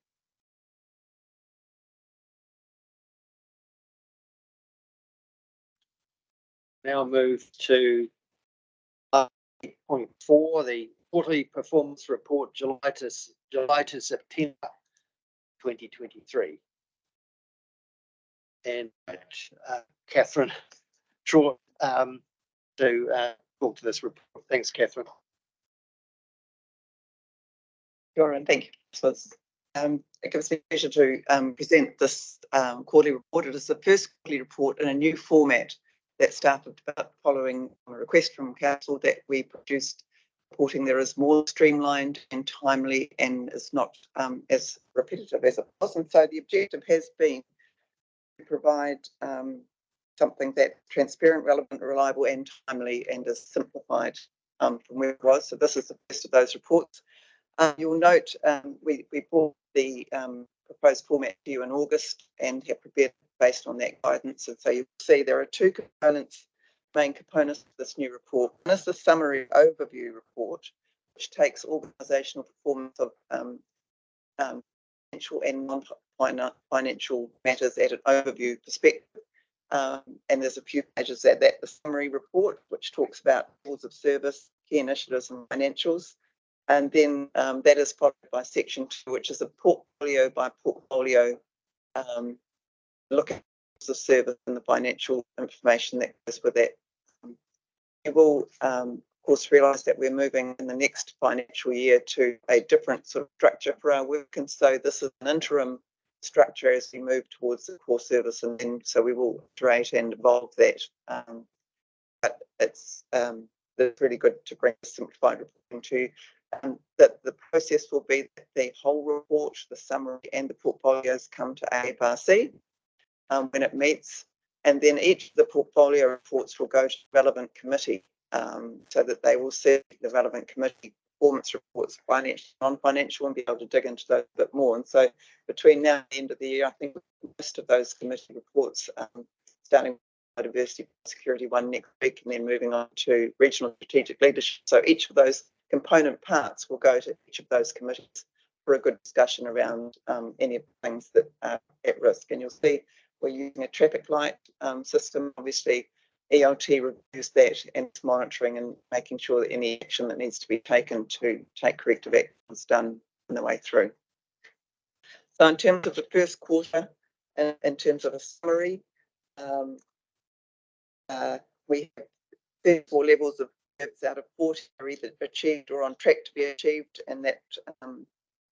Now move to 8.4, the quarterly performance report, July to September 2023. And Catherine Shaw to talk to this report. Thanks, Catherine. Sure, and thank you, councillors. It gives me pleasure to present this quarterly report. It is the first quarterly report in a new format that started about following a request from council that we produced, reporting there is more streamlined and timely and is not as repetitive as it was. And so the objective has been to provide something that's transparent, relevant, reliable and timely and is simplified from where it was. So this is the first of those reports. You'll note we brought the proposed format to you in August and have prepared based on that guidance. And so you'll see there are two components, main components of this new report. One is the summary overview report, which takes organisational performance of financial and non-financial matters at an overview perspective. And there's a few pages at that. The summary report, which talks about levels of service, key initiatives and financials. And then that is followed by section 2, which is a portfolio by portfolio look at the service and the financial information that goes with that. You will, of course, realise that we're moving in the next financial year to a different sort of structure for our work. And so this is an interim structure as we move towards the core service. And then so we will iterate and evolve that. But it's really good to bring a simplified reporting to you. That the process will be that the whole report, the summary and the portfolios come to AFRC when it meets, and then each of the portfolio reports will go to the relevant committee so that they will see the relevant committee performance reports, financial, non-financial, and be able to dig into those a bit more. And so between now and the end of the year, I think most of those committee reports, starting with diversity and security one next week, and then moving on to regional strategic leadership. So each of those component parts will go to each of those committees for a good discussion around any of the things that are at risk. And you'll see we're using a traffic light system. Obviously, ELT reviews that and it's monitoring and making sure that any action that needs to be taken to take corrective action is done on the way through. So in terms of the first quarter, in terms of a summary, we have 34 levels of out of 40 are either achieved or on track to be achieved, and that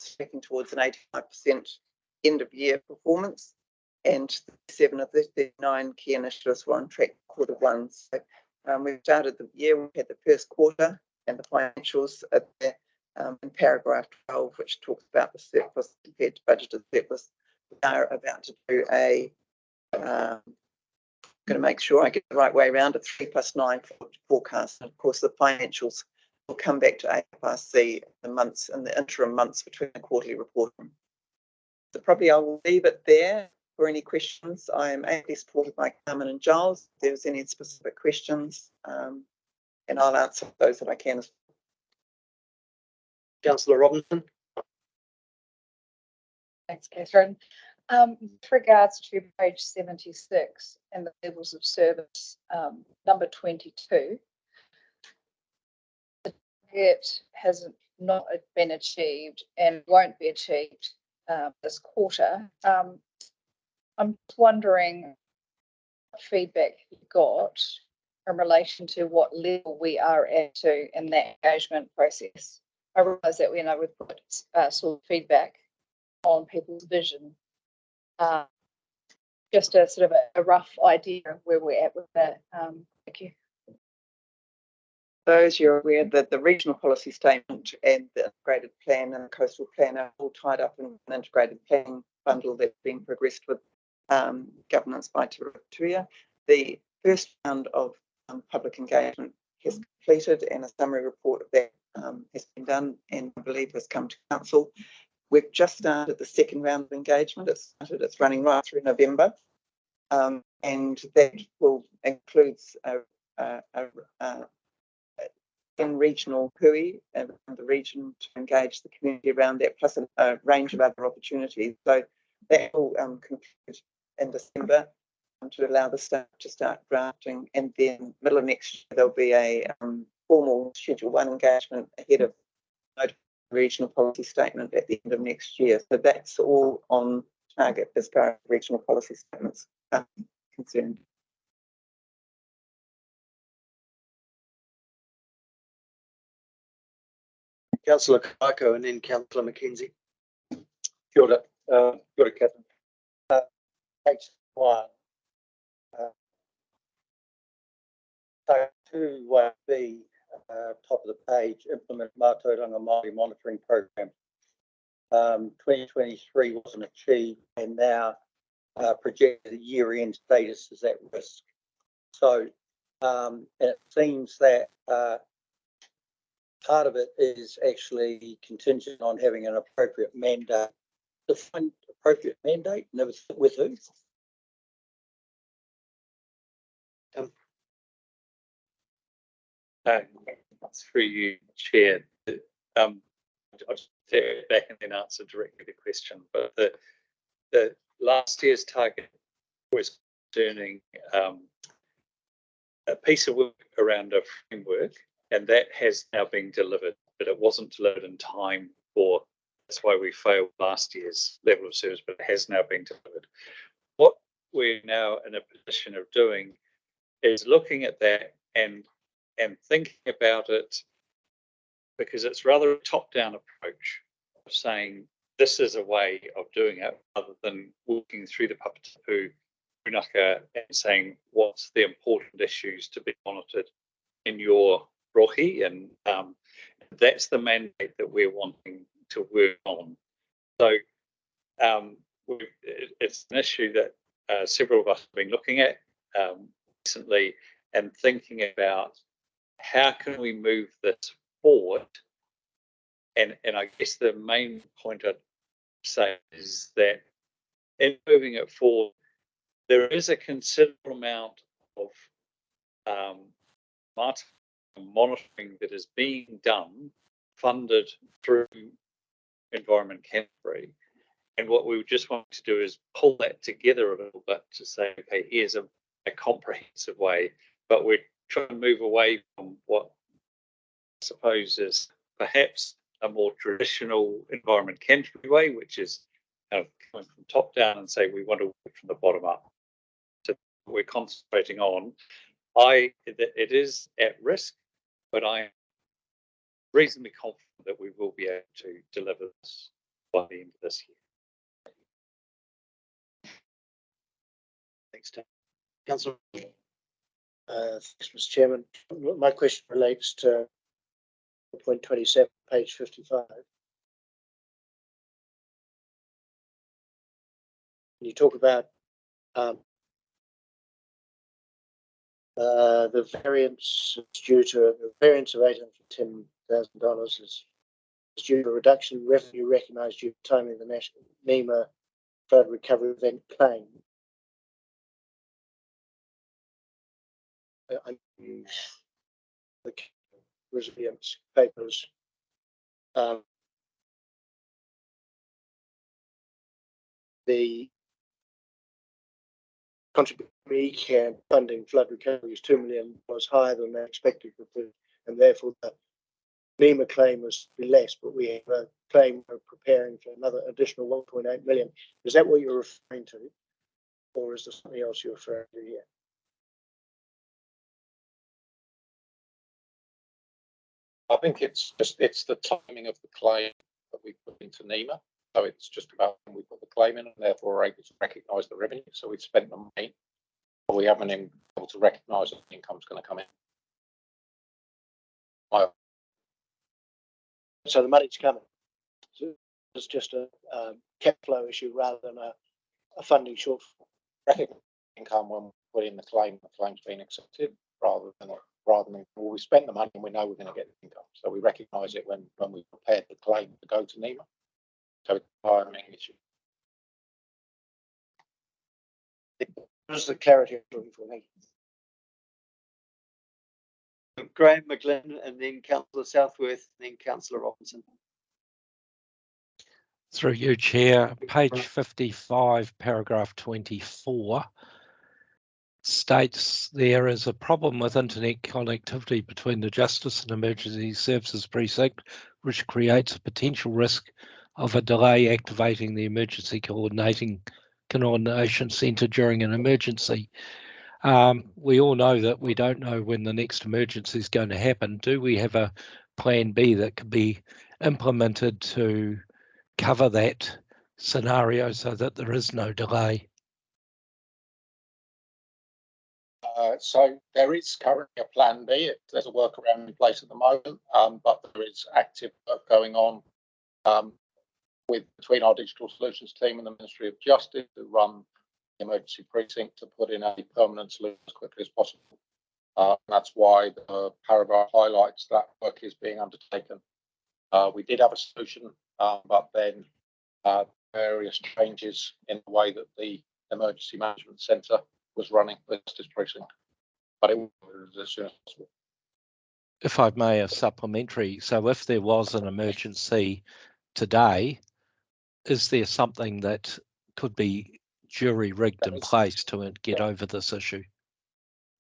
is tracking towards an 85% end of year performance. And 7 of the 39 key initiatives were on track quarter one. So we started the year, we had the first quarter and the financials at there in paragraph 12, which talks about the surplus compared to budgeted surplus. We are about to do a going to make sure I get the right way around a 3+9 forecast. And of course, the financials will come back to AFRC the months and the interim months between the quarterly reporting. So probably I will leave it there for any questions. I am ably supported by Carmen and Giles. If there's any specific questions, and I'll answer those that I can. Councillor Robinson. Thanks, Catherine. With regards to page 76 and the levels of service, number 22, the target has not been achieved and won't be achieved this quarter. I'm just wondering what feedback you got in relation to what level we are at in that engagement process. I realise that we've put sort of feedback on people's vision. Just a sort of a rough idea of where we're at with that. Thank you. Those you're aware that the regional policy statement and the integrated plan and the coastal plan are all tied up in an integrated plan bundle that's been progressed with governance by Karakia. The first round of public engagement has completed and a summary report of that has been done and I believe has come to council. We've just started the second round of engagement. It's running right through November. And that will includes in regional hui around the region to engage the community around that, plus a range of other opportunities. So that will conclude in December to allow the staff to start drafting, and then middle of next year there'll be a formal Schedule 1 engagement ahead of regional policy statement at the end of next year. So that's all on target as far as regional policy statements are concerned. Councillor Karakia and then Councillor Mackenzie. Kia ora, Catherine. Page 1. So 2B, top of the page, implement Mātauranga Māori monitoring program. 2023 wasn't achieved, and now projected year-end status is at risk. So it seems that part of it is actually contingent on having an appropriate mandate. Define appropriate mandate, and with who? Through you, Chair. I'll just take it back and then answer directly the question. But the last year's target was concerning a piece of work around a framework, and that has now been delivered, but it wasn't delivered in time for. That's why we failed last year's level of service, but it has now been delivered. What we're now in a position of doing is looking at that and thinking about it, because it's rather a top-down approach of saying this is a way of doing it, rather than walking through the Papatapu Punaka and saying what's the important issues to be monitored in your rohi, and that's the mandate that we're wanting to work on. So it's an issue that several of us have been looking at recently and thinking about how can we move this forward. And I guess the main point I'd say is that in moving it forward, there is a considerable amount of monitoring that is being done, funded through Environment Canterbury. And what we just want to do is pull that together a little bit to say, okay, here's a comprehensive way, but we're trying to move away from what I suppose is perhaps a more traditional Environment Canterbury way, which is kind of coming from top down and say we want to work from the bottom up. So we're concentrating on. It is at risk, but I am reasonably confident that we will be able to deliver this by the end of this year. Thanks, Tim. Councillor. Thanks, Mr. Chairman. My question relates to point 27, page 55. You talk about the variance due to a variance of $810,000 is due to a reduction in revenue recognised due to timing of the national NEMA flood recovery event claim. I use the resilience papers. The contribution can funding flood recovery is $2 million higher than they expected, and therefore the NEMA claim was less, but we have a claim we're preparing for another additional 1.8 million. Is that what you're referring to, or is there something else you're referring to here? I think it's the timing of the claim that we put into NEMA. So it's just about when we put the claim in, and therefore we're able to recognise the revenue. So we've spent the money, but we haven't been able to recognise that the income's going to come in. So the money's coming. So it's just a cash flow issue rather than a funding shortfall. Recognise income when we put in the claim's been accepted, rather than well, we spent the money and we know we're going to get the income. So we recognise it when we prepared the claim to go to NEMA. So it's a timing issue. Just the clarity I'm looking for. Thank you. Graham McGlynn and then Councillor Southworth, and then Councillor Robinson. Through you, Chair, page 55, paragraph 24, states there is a problem with internet connectivity between the Justice and Emergency Services Precinct, which creates a potential risk of a delay activating the Emergency Coordination Centre during an emergency. We all know that we don't know when the next emergency is going to happen. Do we have a plan B that could be implemented to cover that scenario so that there is no delay? So there is currently a plan B. There's a workaround in place at the moment, but there is active work going on between our digital solutions team and the Ministry of Justice to run the emergency precinct to put in a permanent solution as quickly as possible. That's why the paragraph highlights that work is being undertaken. We did have a solution, but then various changes in the way that the emergency management centre was running the Justice Precinct. But it was as soon as possible. If I may, a supplementary. So if there was an emergency today, is there something that could be jury rigged in place to get over this issue?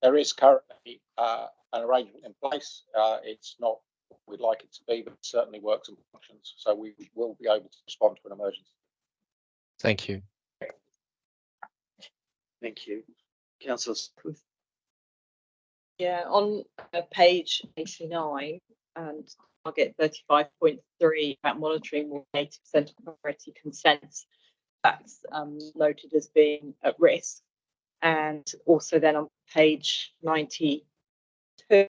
There is currently an arrangement in place. It's not what we'd like it to be, but it certainly works and functions. So we will be able to respond to an emergency. Thank you. Thank you. Councillor Smith. Yeah, on page 89 and target 35.3 about monitoring more 80% of priority consents, that's noted as being at risk. And also then on page 92, looking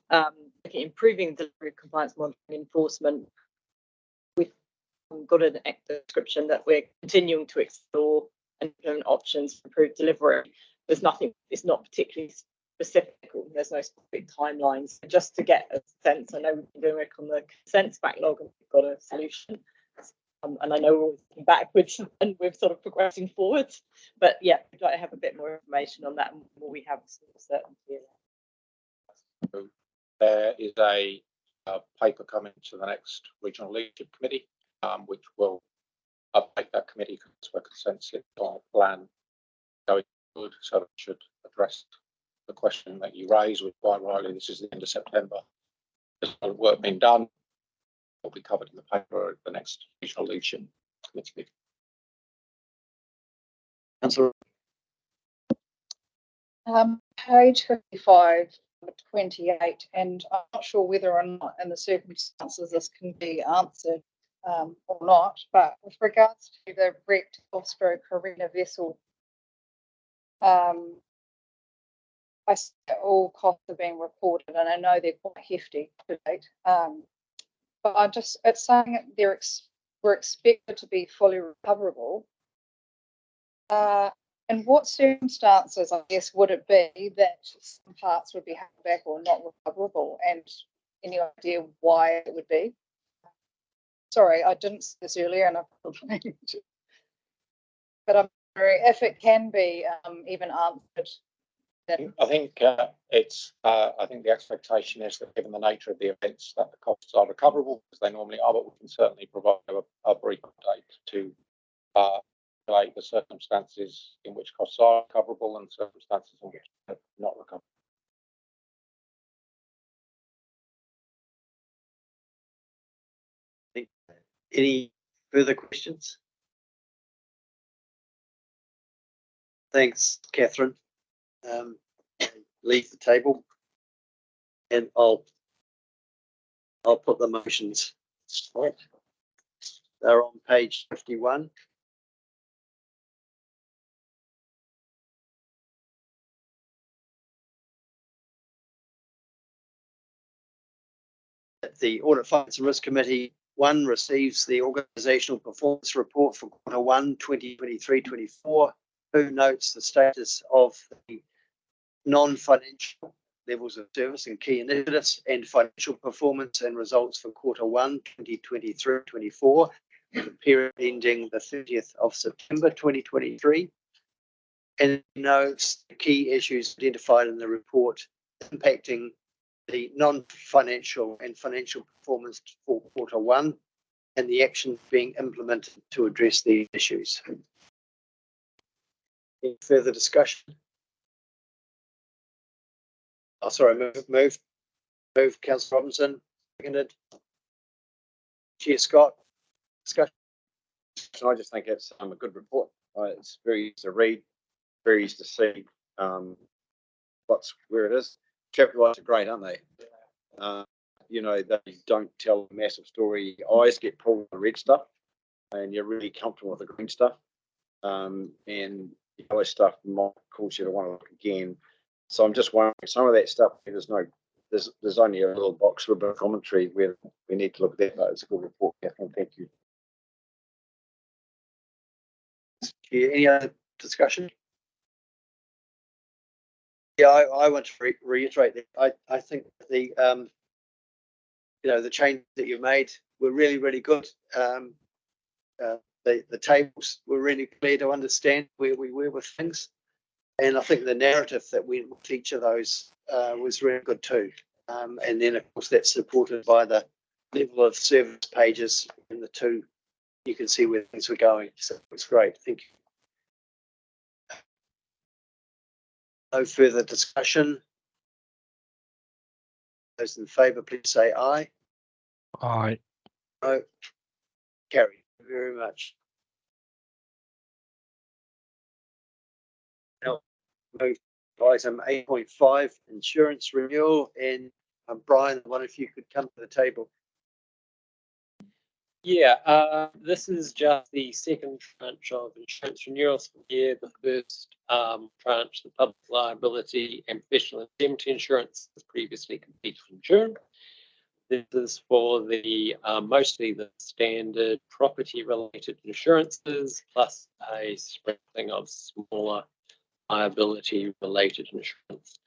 at improving delivery of compliance monitoring enforcement, we've got a description that we're continuing to explore and implement options to improve delivery. There's nothing, it's not particularly specific, there's no specific timelines. Just to get a sense, I know we've been doing work on the consents backlog and we've got a solution. And I know we're always looking backwards and we're sort of progressing forwards. But yeah, we'd like to have a bit more information on that and more we have certainty. There is a paper coming to the next Regional Leadership Committee, which will update that committee to a consensus on a plan going forward, so that should address the question that you raised with quite rightly. This is the end of September. There's a lot of work being done. Will be covered in the paper at the next Regional Leadership Committee. Councillor. Page 55, 28, and I'm not sure whether or not in the circumstances this can be answered or not, but with regards to the wrecked Osprey Carina vessel, I see all costs are being reported, and I know they're quite hefty to date. But it's saying that we're expected to be fully recoverable. In what circumstances, I guess, would it be that some parts would be held back or not recoverable? And any idea why it would be? Sorry, I didn't say this earlier, and but I'm wondering if it can be even answered. I think I think the expectation is that, given the nature of the events, that the costs are recoverable, because they normally are. But we can certainly provide a brief update to the circumstances in which costs are recoverable and circumstances in which they're not recoverable. Any further questions? Thanks, Catherine. Leave the table, and I'll put the motions. They're on page 51. The Audit, Finance and Risk Committee 1 receives the organisational performance report for quarter 1, 2023-24. 2 notes the status of the non-financial levels of service and key initiatives and financial performance and results for quarter 1, 2023-24, the period ending the 30th of September 2023. and notes the key issues identified in the report impacting the non-financial and financial performance for Q1 and the actions being implemented to address these issues. Any further discussion? Oh, sorry, move, Councillor Robinson, seconded. Chair Scott, discussion. I just think it's a good report. It's very easy to read, very easy to see where it is. Chapter wise are great, aren't they? You know, they don't tell a massive story. Your eyes get pulled on the red stuff, and you're really comfortable with the green stuff. And the yellow stuff might cause you to want to look again. So I'm just wondering, some of that stuff, there's only a little box for a bit of commentary where we need to look at that, but it's a good report, Catherine. Thank you. Any other discussion? Yeah, I want to reiterate that I think the the change that you made were really good. The tables were really clear to understand where we were with things, and I think the narrative that went with each of those was really good too. And then of course that's supported by the level of service pages in the two. You can see where things were going, so it's great. Thank you. No further discussion. Those in favour, please say aye. Aye. No. Carry. Thank you very much. Now, move to item 8.5, insurance renewal, and Brian, one of you could come to the table. Yeah, this is just the second tranche of insurance renewals for the year. The first tranche, the public liability and professional indemnity insurance, was previously completed in June. This is for the mostly the standard property-related insurances, plus a sprinkling of smaller liability-related insurance.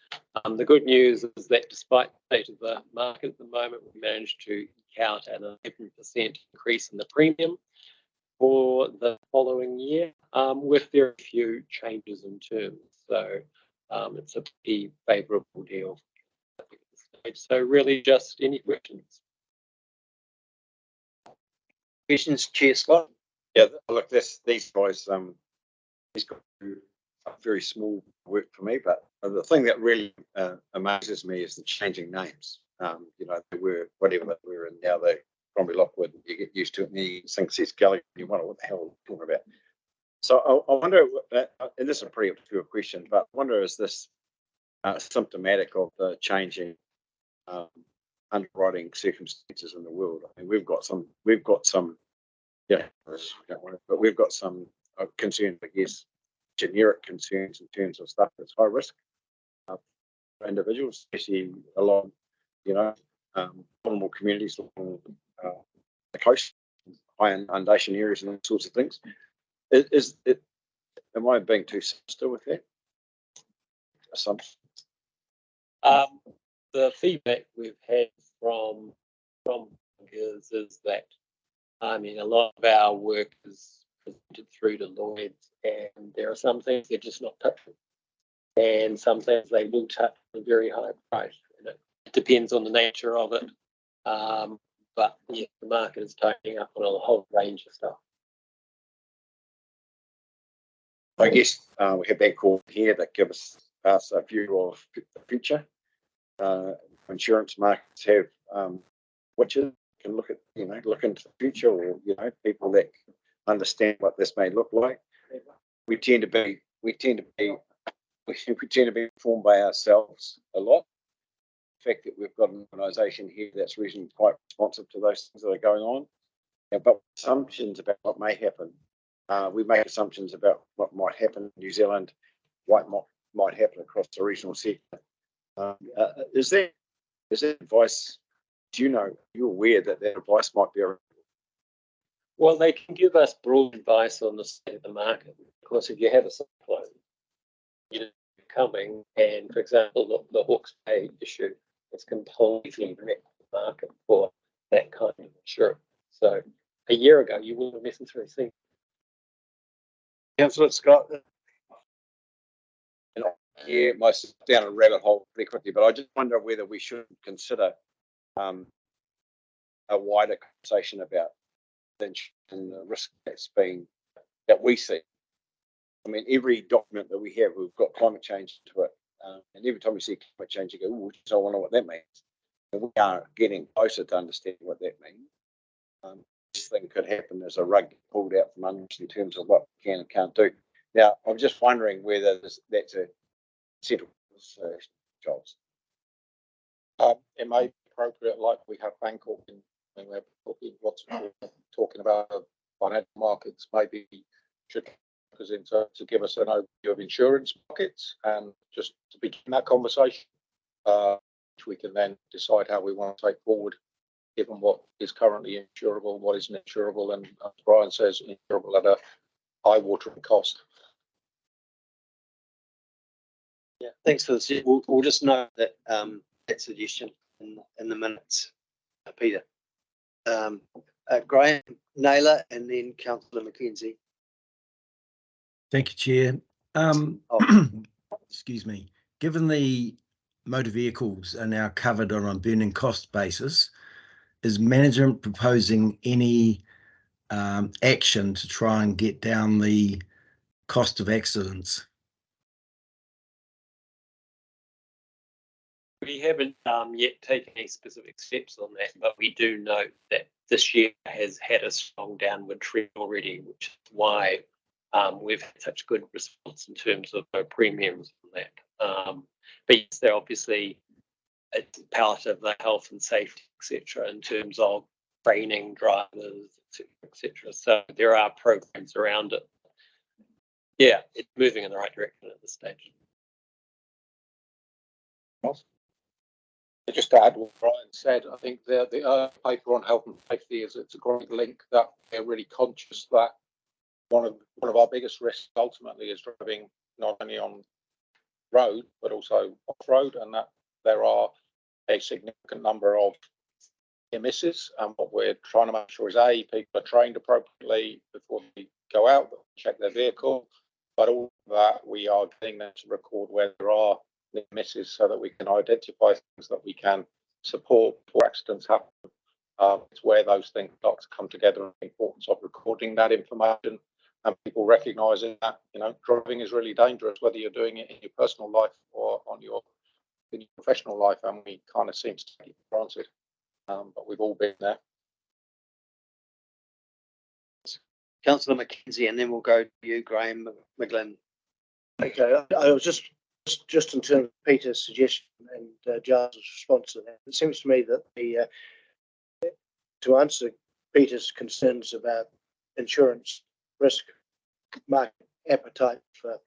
The good news is that despite the state of the market at the moment, we managed to eke out an 11% increase in the premium for the following year, with very few changes in terms. So it's a pretty favourable deal. So really just any questions? Questions, Chair Scott? Yeah, look, these guys, these guys do very small work for me, but the thing that really amazes me is the changing names. They were whatever they were, and now they're Bromley Lockwood. You get used to it, and you think says Gallagher, you wonder what the hell we're talking about. So I wonder, and this is a pretty obscure question, but I wonder, is this symptomatic of the changing underwriting circumstances in the world? I mean, we've got some, but we've got some concerns, I guess, generic concerns in terms of stuff that's high risk for individuals, especially along, vulnerable communities along the coast, high inundation areas, and all sorts of things. Am I being too sinister with that assumption? The feedback we've had from is that a lot of our work is presented through to Lloyd's, and there are some things they're just not touching, and some things they will touch at a very high price. And it depends on the nature of it, but yeah, the market is tightening up on a whole range of stuff. I guess we have Bancorp here that gives us a view of the future. Insurance markets have witches can look at, look into the future, or people that understand what this may look like. We tend to be informed by ourselves a lot. The fact that we've got an organisation here that's reasonably quite responsive to those things that are going on, but assumptions about what may happen. We make assumptions about what might happen in New Zealand, what might happen across the regional sector. Is that advice? Do you're aware that advice might be around? Well, they can give us broad advice on the state of the market. Of course, if you have a cyclone, coming, and for example, the Hawke's Bay issue, it's completely wrecked the market for that kind of insurance. So a year ago, you wouldn't have necessarily seen. Councillor Scott. And yeah, myself down a rabbit hole pretty quickly, but I just wonder whether we should consider a wider conversation about the risk that we see. I mean, every document that we have, we've got climate change to it. And every time we see climate change, you go, oh, I don't know what that means. And we are getting closer to understanding what that means. This thing could happen as a rug pulled out from under us in terms of what we can and can't do. Now, I'm just wondering whether that's a central jobs. It may be appropriate, like we have Bancorp in, when we're talking about financial markets, maybe should focus into to give us an overview of insurance markets and just to begin that conversation, which we can then decide how we want to take forward, given what is currently insurable, what isn't insurable, and as Brian says, insurable at a high watering cost. Yeah, thanks for this. We'll just note that that suggestion in the minutes, Peter. Graham Naylor and then Councillor Mackenzie. Thank you, Chair. Excuse me. Given the motor vehicles are now covered on a burning cost basis, is management proposing any action to try and get down the cost of accidents? We haven't yet taken any specific steps on that, but we do note that this year has had a strong downward trend already, which is why we've had such good response in terms of our premiums on that. But yes, they're obviously it's part of the health and safety, etc., in terms of training drivers, etc. So there are programs around it. Yeah, it's moving in the right direction at this stage. Just to add what Brian said, I think the paper on health and safety it's a great link that they're really conscious that one of our biggest risks ultimately is driving not only on road but also off road, and that there are a significant number of misses. And what we're trying to make sure is people are trained appropriately before they go out, check their vehicle, but all of that we are getting them to record where there are misses so that we can identify things that we can support before accidents happen. It's where those things start to come together, and the importance of recording that information and people recognising that, you know, driving is really dangerous, whether you're doing it in your personal life or in your professional life, and we kind of seem to take it for granted, but we've all been there. Councillor Mackenzie, and then we'll go to you, Graham McGlynn. Okay, I was just in terms of Peter's suggestion and Giles' response to that, it seems to me that to answer Peter's concerns about insurance risk, market appetite for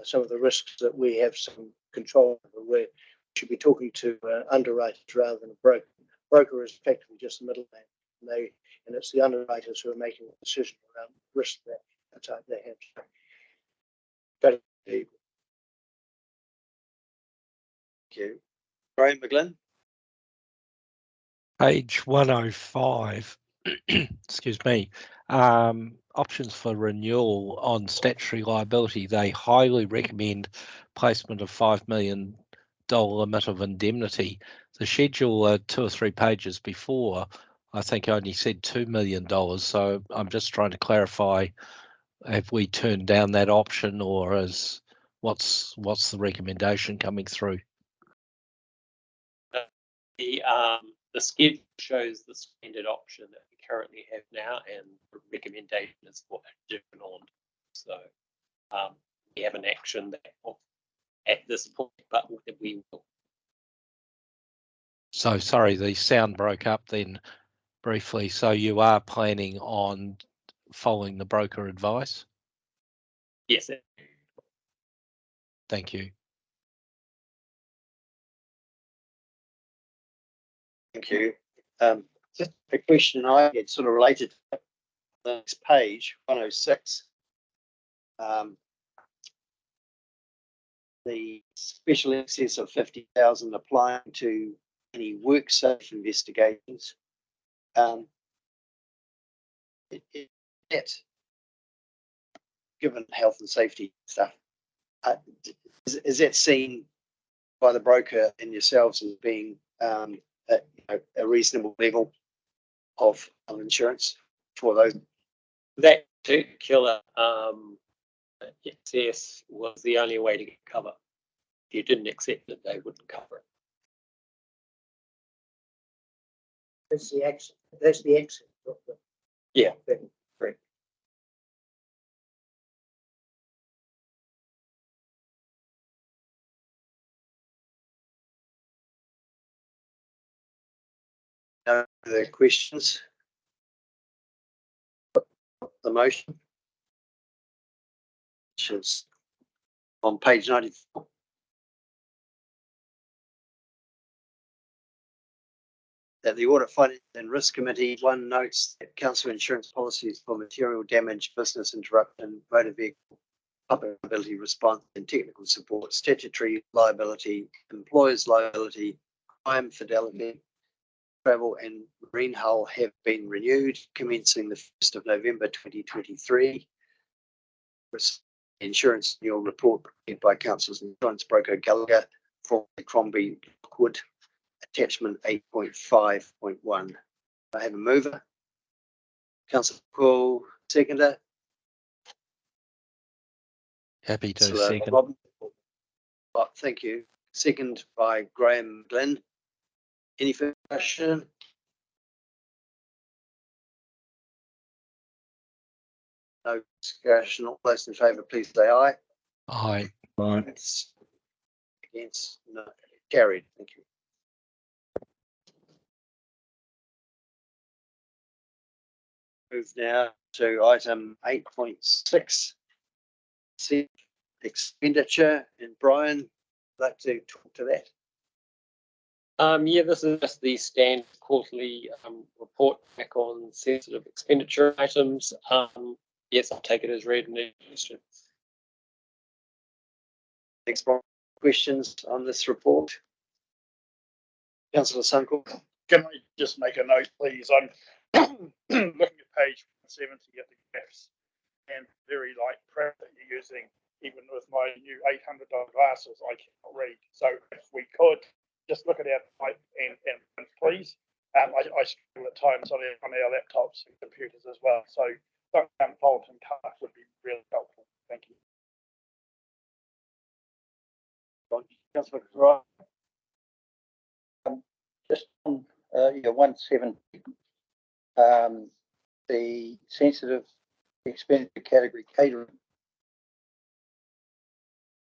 some of the risks that we have some control over, we should be talking to underwriters rather than a broker. Broker is effectively just the middleman, and it's the underwriters who are making the decision around risk that appetite they have. Thank you. Graham McGlynn. Page 105, excuse me, options for renewal on statutory liability. They highly recommend placement of $5 million limit of indemnity. The schedule 2 or 3 pages before, I think only said $2 million. So I'm just trying to clarify, have we turned down that option, or what's the recommendation coming through? The schedule shows the standard option that we currently have now, and the recommendation is for a different on. So we have an action that at this point, but we will. So sorry, the sound broke up then briefly. So you are planning on following the broker advice? Yes. Thank you. Thank you. Just a question I had sort of related to the next page, 106. The special excess of 50,000 applying to any work safe investigations. Given health and safety stuff, is that seen by the broker and yourselves as being a reasonable level of insurance for those? That particular excess was the only way to get cover. If you didn't accept it, they wouldn't cover it. That's the exit. That's the exit. Yeah, correct. No further questions? The motion, which is on page 94. That the Audit, Finance and Risk Committee, one, notes that council insurance policies for material damage, business interruption, motor vehicle, public liability response and technical support, statutory liability, employers liability, crime, fidelity, travel and marine hull have been renewed commencing the 1st of November 2023. Insurance renewal report prepared by Council's insurance broker Gallagher, formerly Crombie Lockwood, attachment 8.5.1. I have a mover. Councillor Cole, seconder. Happy to Councillor second. Robin. Oh, thank you. Second by Graham Glenn. Any further question? No discussion. All those in favour, please say aye. Aye. Against? No. Carried. Thank you. Move now to item 8.6. Expenditure, and Brian, would like to talk to that. Yeah, this is just the standard quarterly report back on sensitive expenditure items. Yes, I'll take it as read and questions. Next questions on this report? Councillor Sunkel. Can I just make a note, please? I'm looking at page 70 at the graphs and very light print that you're using. Even with my new $800 glasses, I cannot read. So if we could just look at our type and please. I struggle at times on our laptops and computers as well. So font and color would be really helpful. Thank you. Councillor Cry. Just on 170, the sensitive expenditure category catering.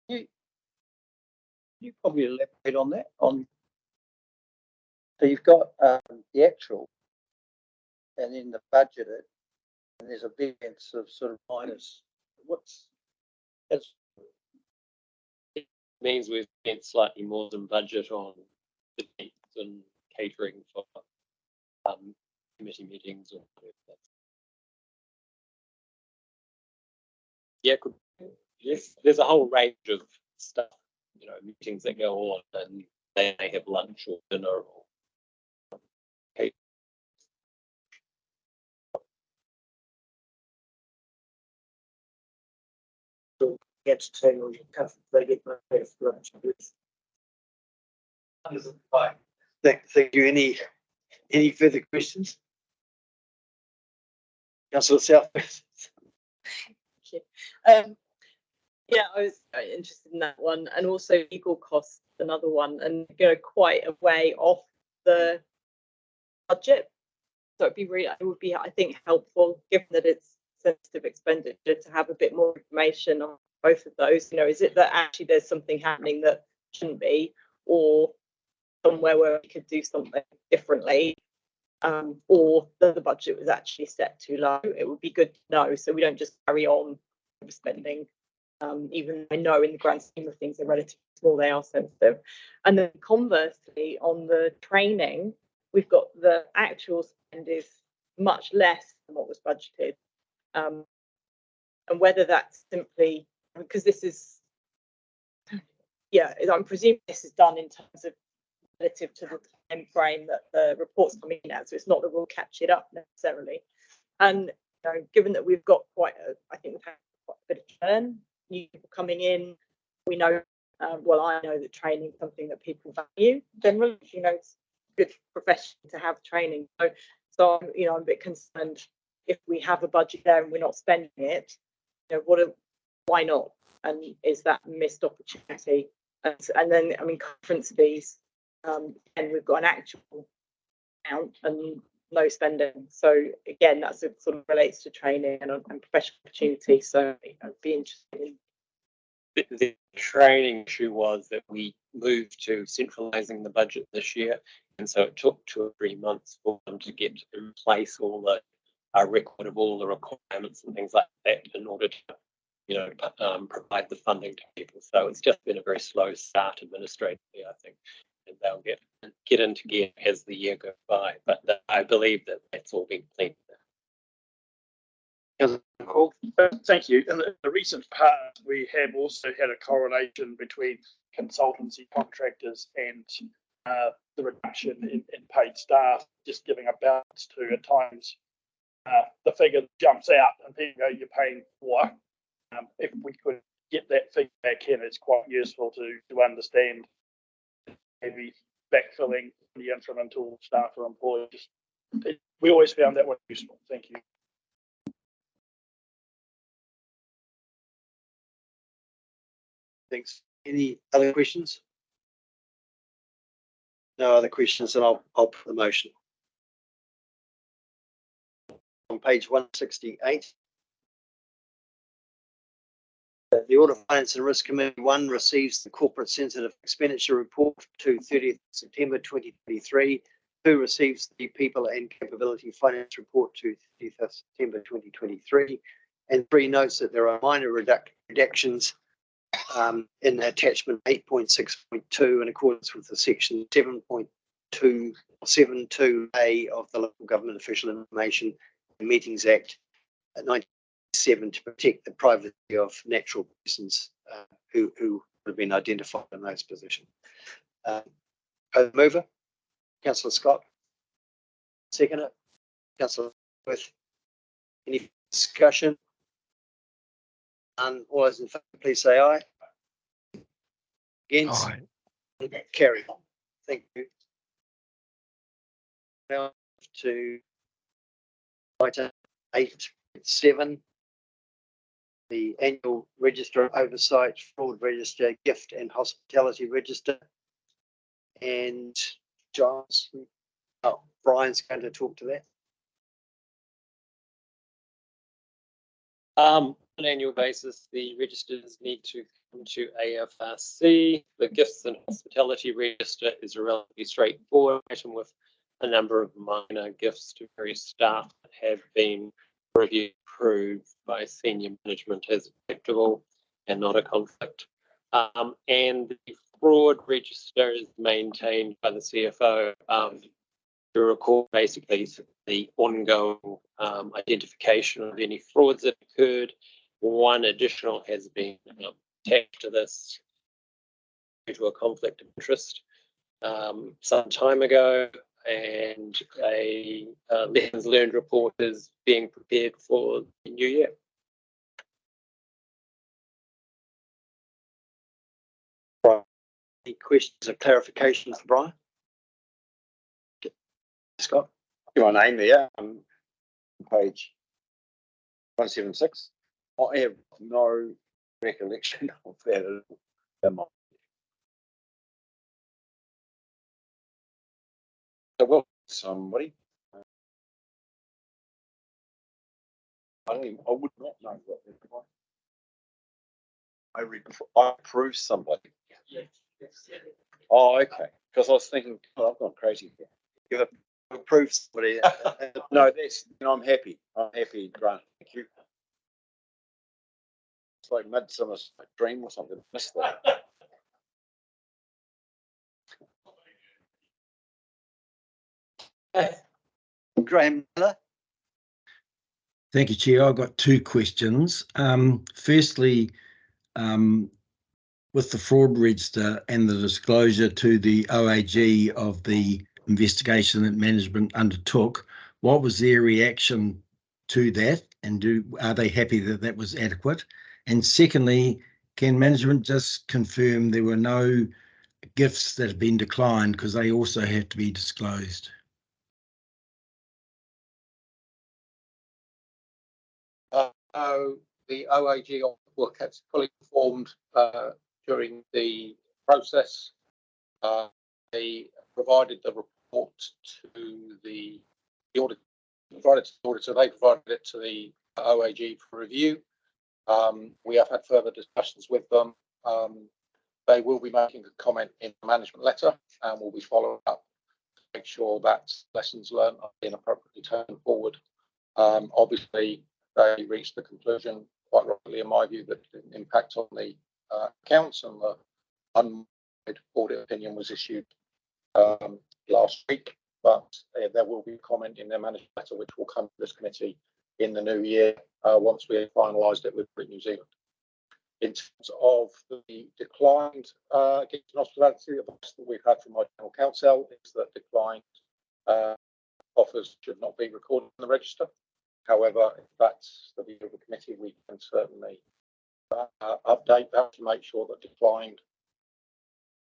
You probably elaborate on that. So you've got the actual, and then the budgeted, and there's a variance of sort of minus. It means we've spent slightly more than budget on the dates and catering for committee meetings or whatever. Yeah, yes, there's a whole range of stuff, meetings that go on, and they may have lunch or dinner or catering. Gets to your tough, they get my best lunch. Thank you. Any further questions? Councillor South. Yeah, I was interested in that one, and also legal costs, another one, and quite a way off the budget. So it would be, I think, helpful, given that it's sensitive expenditure, to have a bit more information on both of those. Is it that actually there's something happening that shouldn't be, or somewhere where we could do something differently, or that the budget was actually set too low? It would be good to know, so we don't just carry on spending. Even I know in the grand scheme of things they're relatively small, they are sensitive. And then conversely, on the training, we've got the actual spend is much less than what was budgeted. And whether that's simply because this is, I'm presuming this is done in terms of relative to the time frame that the report's coming in at, so it's not that we'll catch it up necessarily. And given that we've got I think we've had quite a bit of churn, new people coming in, we know, well, I know that training is something that people value generally. You know, it's good profession to have training. So you know, I'm a bit concerned if we have a budget there and we're not spending it. You know, why not? And is that a missed opportunity? And then, I mean, conference fees, and we've got an actual amount and no spending. So again, that's it sort of relates to training and professional opportunity. So I'd be interested in. The training issue was that we moved to centralising the budget this year, and so it took 2 or 3 months for them to get in place all the record of all the requirements and things like that in order to, you know, provide the funding to people. So it's just been a very slow start administratively, I think, and they'll get into gear as the year goes by. But I believe that that's all been cleaned. Thank you. In the recent past, we have also had a correlation between consultancy contractors and the reduction in paid staff, just giving a balance to, at times, the figure jumps out and people go, you're paying for. If we could get that figure back in, it's quite useful to understand maybe backfilling the interim until staff are employed. We always found that one useful. Thank you. Thanks. Any other questions? No other questions, and I'll put the motion. On page 168. The Audit, Finance and Risk Committee 1 receives the Corporate Sensitive Expenditure Report to 30th September 2023. 2 receives the People and Capability Finance Report to 30th September 2023. And 3 notes that there are minor reductions in attachment 8.6.2 in accordance with the section 7.272A of the Local Government Official Information and Meetings Act 1997 to protect the privacy of natural persons who have been identified in those positions. Mover, Councillor Scott. Seconder, Councillor Worth. Any discussion? All those in favour, please say aye. Against? Aye. Carry on. Thank you. Now to item 8.7, the annual register of oversight, fraud register, gift and hospitality register. And Brian's going to talk to that. On an annual basis, the registers need to come to AFRC. The gifts and hospitality register is a relatively straightforward item with a number of minor gifts to various staff that have been reviewed, approved by senior management as acceptable and not a conflict. And the fraud register is maintained by the CFO to record basically the ongoing identification of any frauds that occurred. One additional has been attached to this due to a conflict of interest some time ago, and a lessons learned report is being prepared for the new year. Any questions or clarifications for Brian? Scott? My name there, page 176. I have no recollection of that at all. So, well, somebody. I would not know what they're like. I approve somebody. Oh, okay. Because I was thinking, oh, I've gone crazy here. You've approved somebody. No, I'm happy. I'm happy, Grant. Thank you. It's like Midsummer's Dream or something. Missed that. Graham Miller. Thank you, Chair. I've got 2 questions. Firstly, with the fraud register and the disclosure to the OAG of the investigation that management undertook, what was their reaction to that? And are they happy that that was adequate? And secondly, Can management just confirm there were no gifts that have been declined, because they also have to be disclosed? The OAG were kept fully informed during the process. They provided the report to the audit, provided to the auditor. They provided it to the OAG for review. We have had further discussions with them. They will be making a comment in the management letter, and we'll be following up to make sure that lessons learned are being appropriately taken forward. Obviously, they reached the conclusion, quite rightly in my view, that it didn't impact on the accounts, and the unmodified audit opinion was issued last week. But there will be a comment in their management letter, which will come to this committee in the new year once we have finalised it with New Zealand. In terms of the declined gigs and hospitality, the best that we've had from my general counsel is that declined offers should not be recorded in the register. However, if that's the view of the committee, we can certainly update that to make sure that declined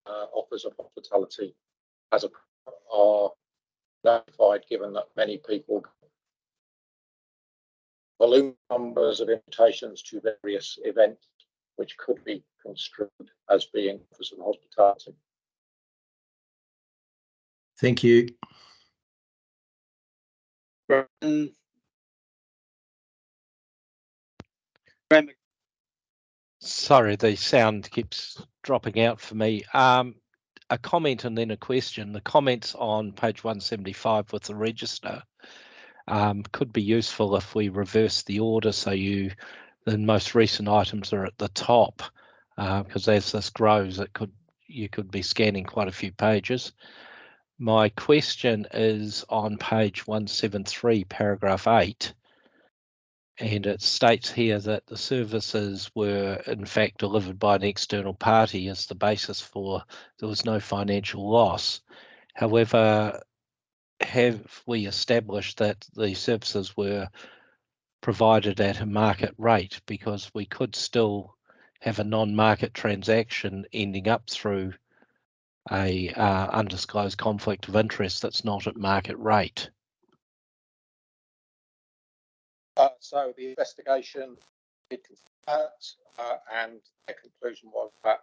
offers of hospitality are notified, given that many people balloon numbers of invitations to various events, which could be construed as being offers of hospitality. Thank you. Sorry, the sound keeps dropping out for me. A comment and then a question. The comments on page 175 with the register could be useful if we reverse the order, so the most recent items are at the top, because as this grows, you could be scanning quite a few pages. My question is on page 173, paragraph 8. And it states here that the services were in fact delivered by an external party as the basis for there was no financial loss. However, have we established that the services were provided at a market rate? Because we could still have a non-market transaction ending up through a undisclosed conflict of interest that's not at market rate. So the investigation did confirm that, and the conclusion was that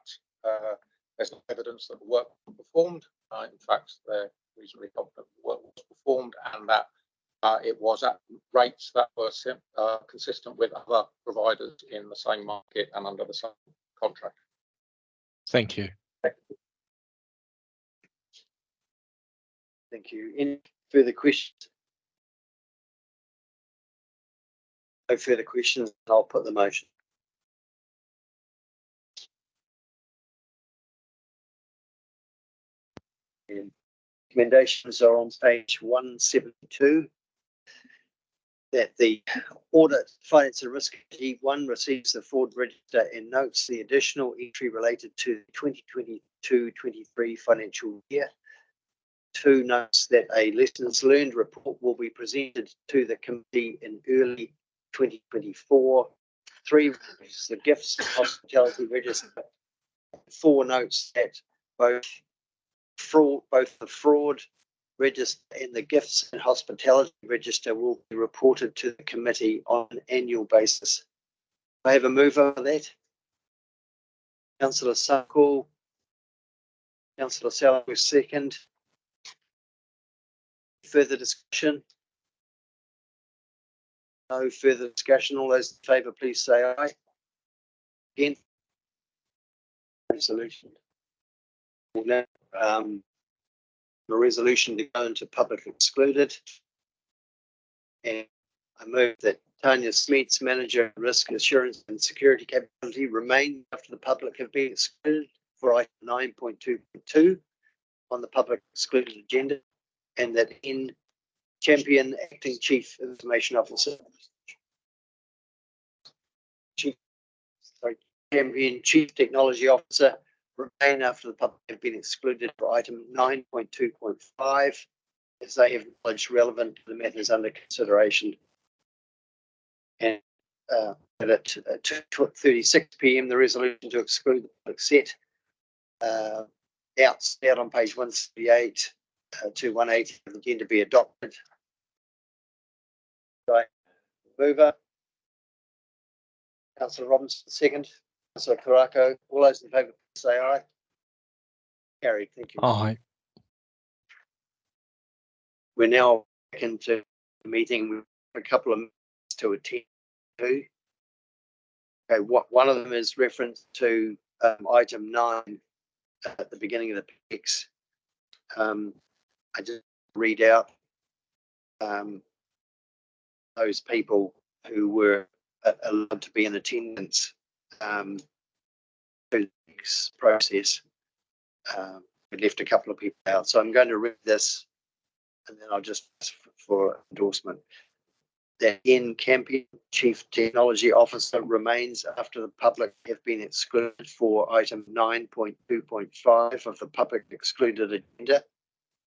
there's no evidence that the work was performed. In fact, they're reasonably confident the work was performed, and that it was at rates that were consistent with other providers in the same market and under the same contract. Thank you. Thank you. Any further questions? No further questions, I'll put the motion. And recommendations are on page 172. That the Audit, Finance and Risk Committee 1 receives the fraud register and notes the additional entry related to the 2022-23 financial year. 2 notes that a lessons learned report will be presented to the committee in early 2024. 3 the gifts and hospitality register. 4 notes that both the fraud register and the gifts and hospitality register will be reported to the committee on an annual basis. I have a move over that. Councillor Sakul, Councillor Sallow second. Further discussion? No further discussion. All those in favour, please say aye. Against? Resolution. We'll now, the resolution to go into public excluded. And I move that Tanya Smeets, Manager of Risk Assurance and Security Capability, remain after the public have been excluded for item 9.2.2 on the public excluded agenda, and that in Champion, Acting Chief Information Officer, Champion Chief Technology Officer, remain after the public have been excluded for item 9.2.5, as they have knowledge relevant to the matters under consideration. And at 2:36 p.m. the resolution to exclude the public set out on page 178 to 180 of the agenda be adopted. Right. Mover. Councillor Robinson, second. Councillor Karakia, all those in favour say aye. Carried, thank you. Aye. We're now back into the meeting with a couple of minutes to attend to. Okay, one of them is reference to item 9 at the beginning of the text. I just read out those people who were allowed to be in attendance to this process. We left a couple of people out, so I'm going to read this and then I'll just ask for endorsement. That Ian Campion, Chief Technology Officer, remains after the public have been excluded for item 9.2.5 of the public excluded agenda,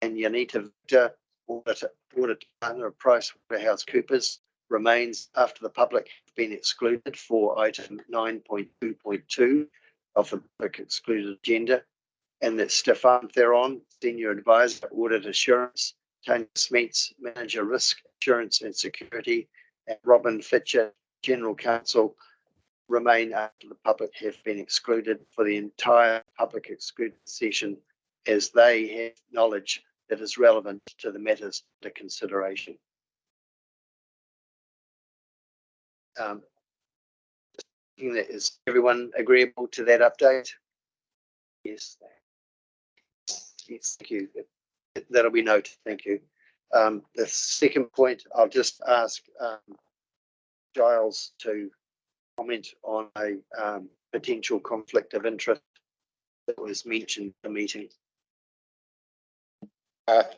and Yanita Victor, Audit Partner of PricewaterhouseCoopers, remains after the public have been excluded for item 9.2.2 of the public excluded agenda, and that Stefan Theron, Senior Advisor, Audit Assurance, Tanya Smeets, Manager Risk Assurance and Security, and Robin Fitcher, General Counsel, remain after the public have been excluded for the entire public excluded session, as they have knowledge that is relevant to the matters under consideration. Is everyone agreeable to that update? Yes. Yes, thank you. That'll be noted. Thank you. The second point, I'll just ask Giles to comment on a potential conflict of interest that was mentioned in the meeting.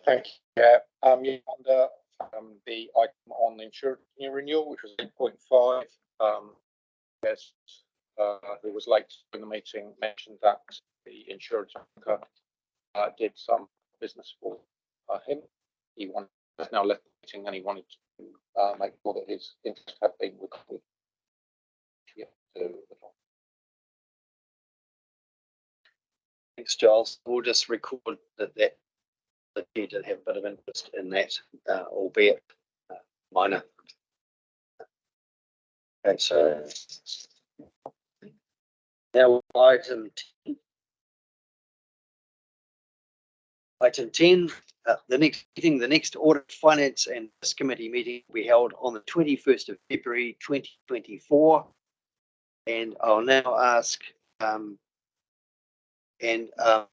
Thank you. Yeah, under the item on the insurance renewal, which was 8.5, yes, who was late in the meeting mentioned that the insurance broker did some business for him. He has now left the meeting and he wanted to make sure that his interests have been recorded. Yeah, Thanks, Giles. We'll just record that he did have a bit of interest in that, albeit minor. Okay, so now item 10, the next Audit, Finance and Risk Committee meeting will be held on the 21st of February 2024. And I'll now ask and I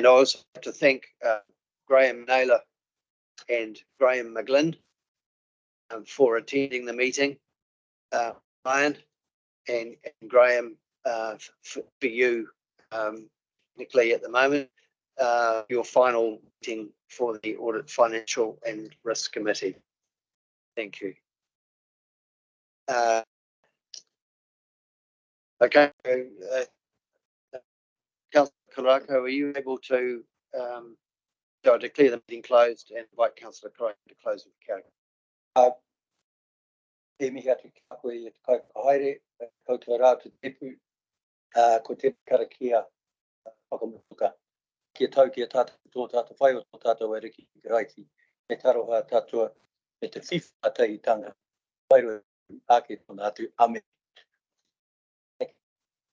also have to thank Graham Naylor and Graham McGlynn for attending the meeting. Ryan and Graham, for you, technically at the moment, your final meeting for the Audit, Financial and Risk Committee. Thank you. Okay. Councillor Karakia, are you able to declare the meeting closed and invite Councillor Karakia to close with Karakia? E mihi atu ki koe e te kaikahaere, koutou rā te tepu, ko te Karakia Whakamutunga. Kia tau kia tātou tō tātou whai o tō tātou ariki ki raiti, me taroha tātua me te whiwha Timatanga. Wairo ake tōna atu ame.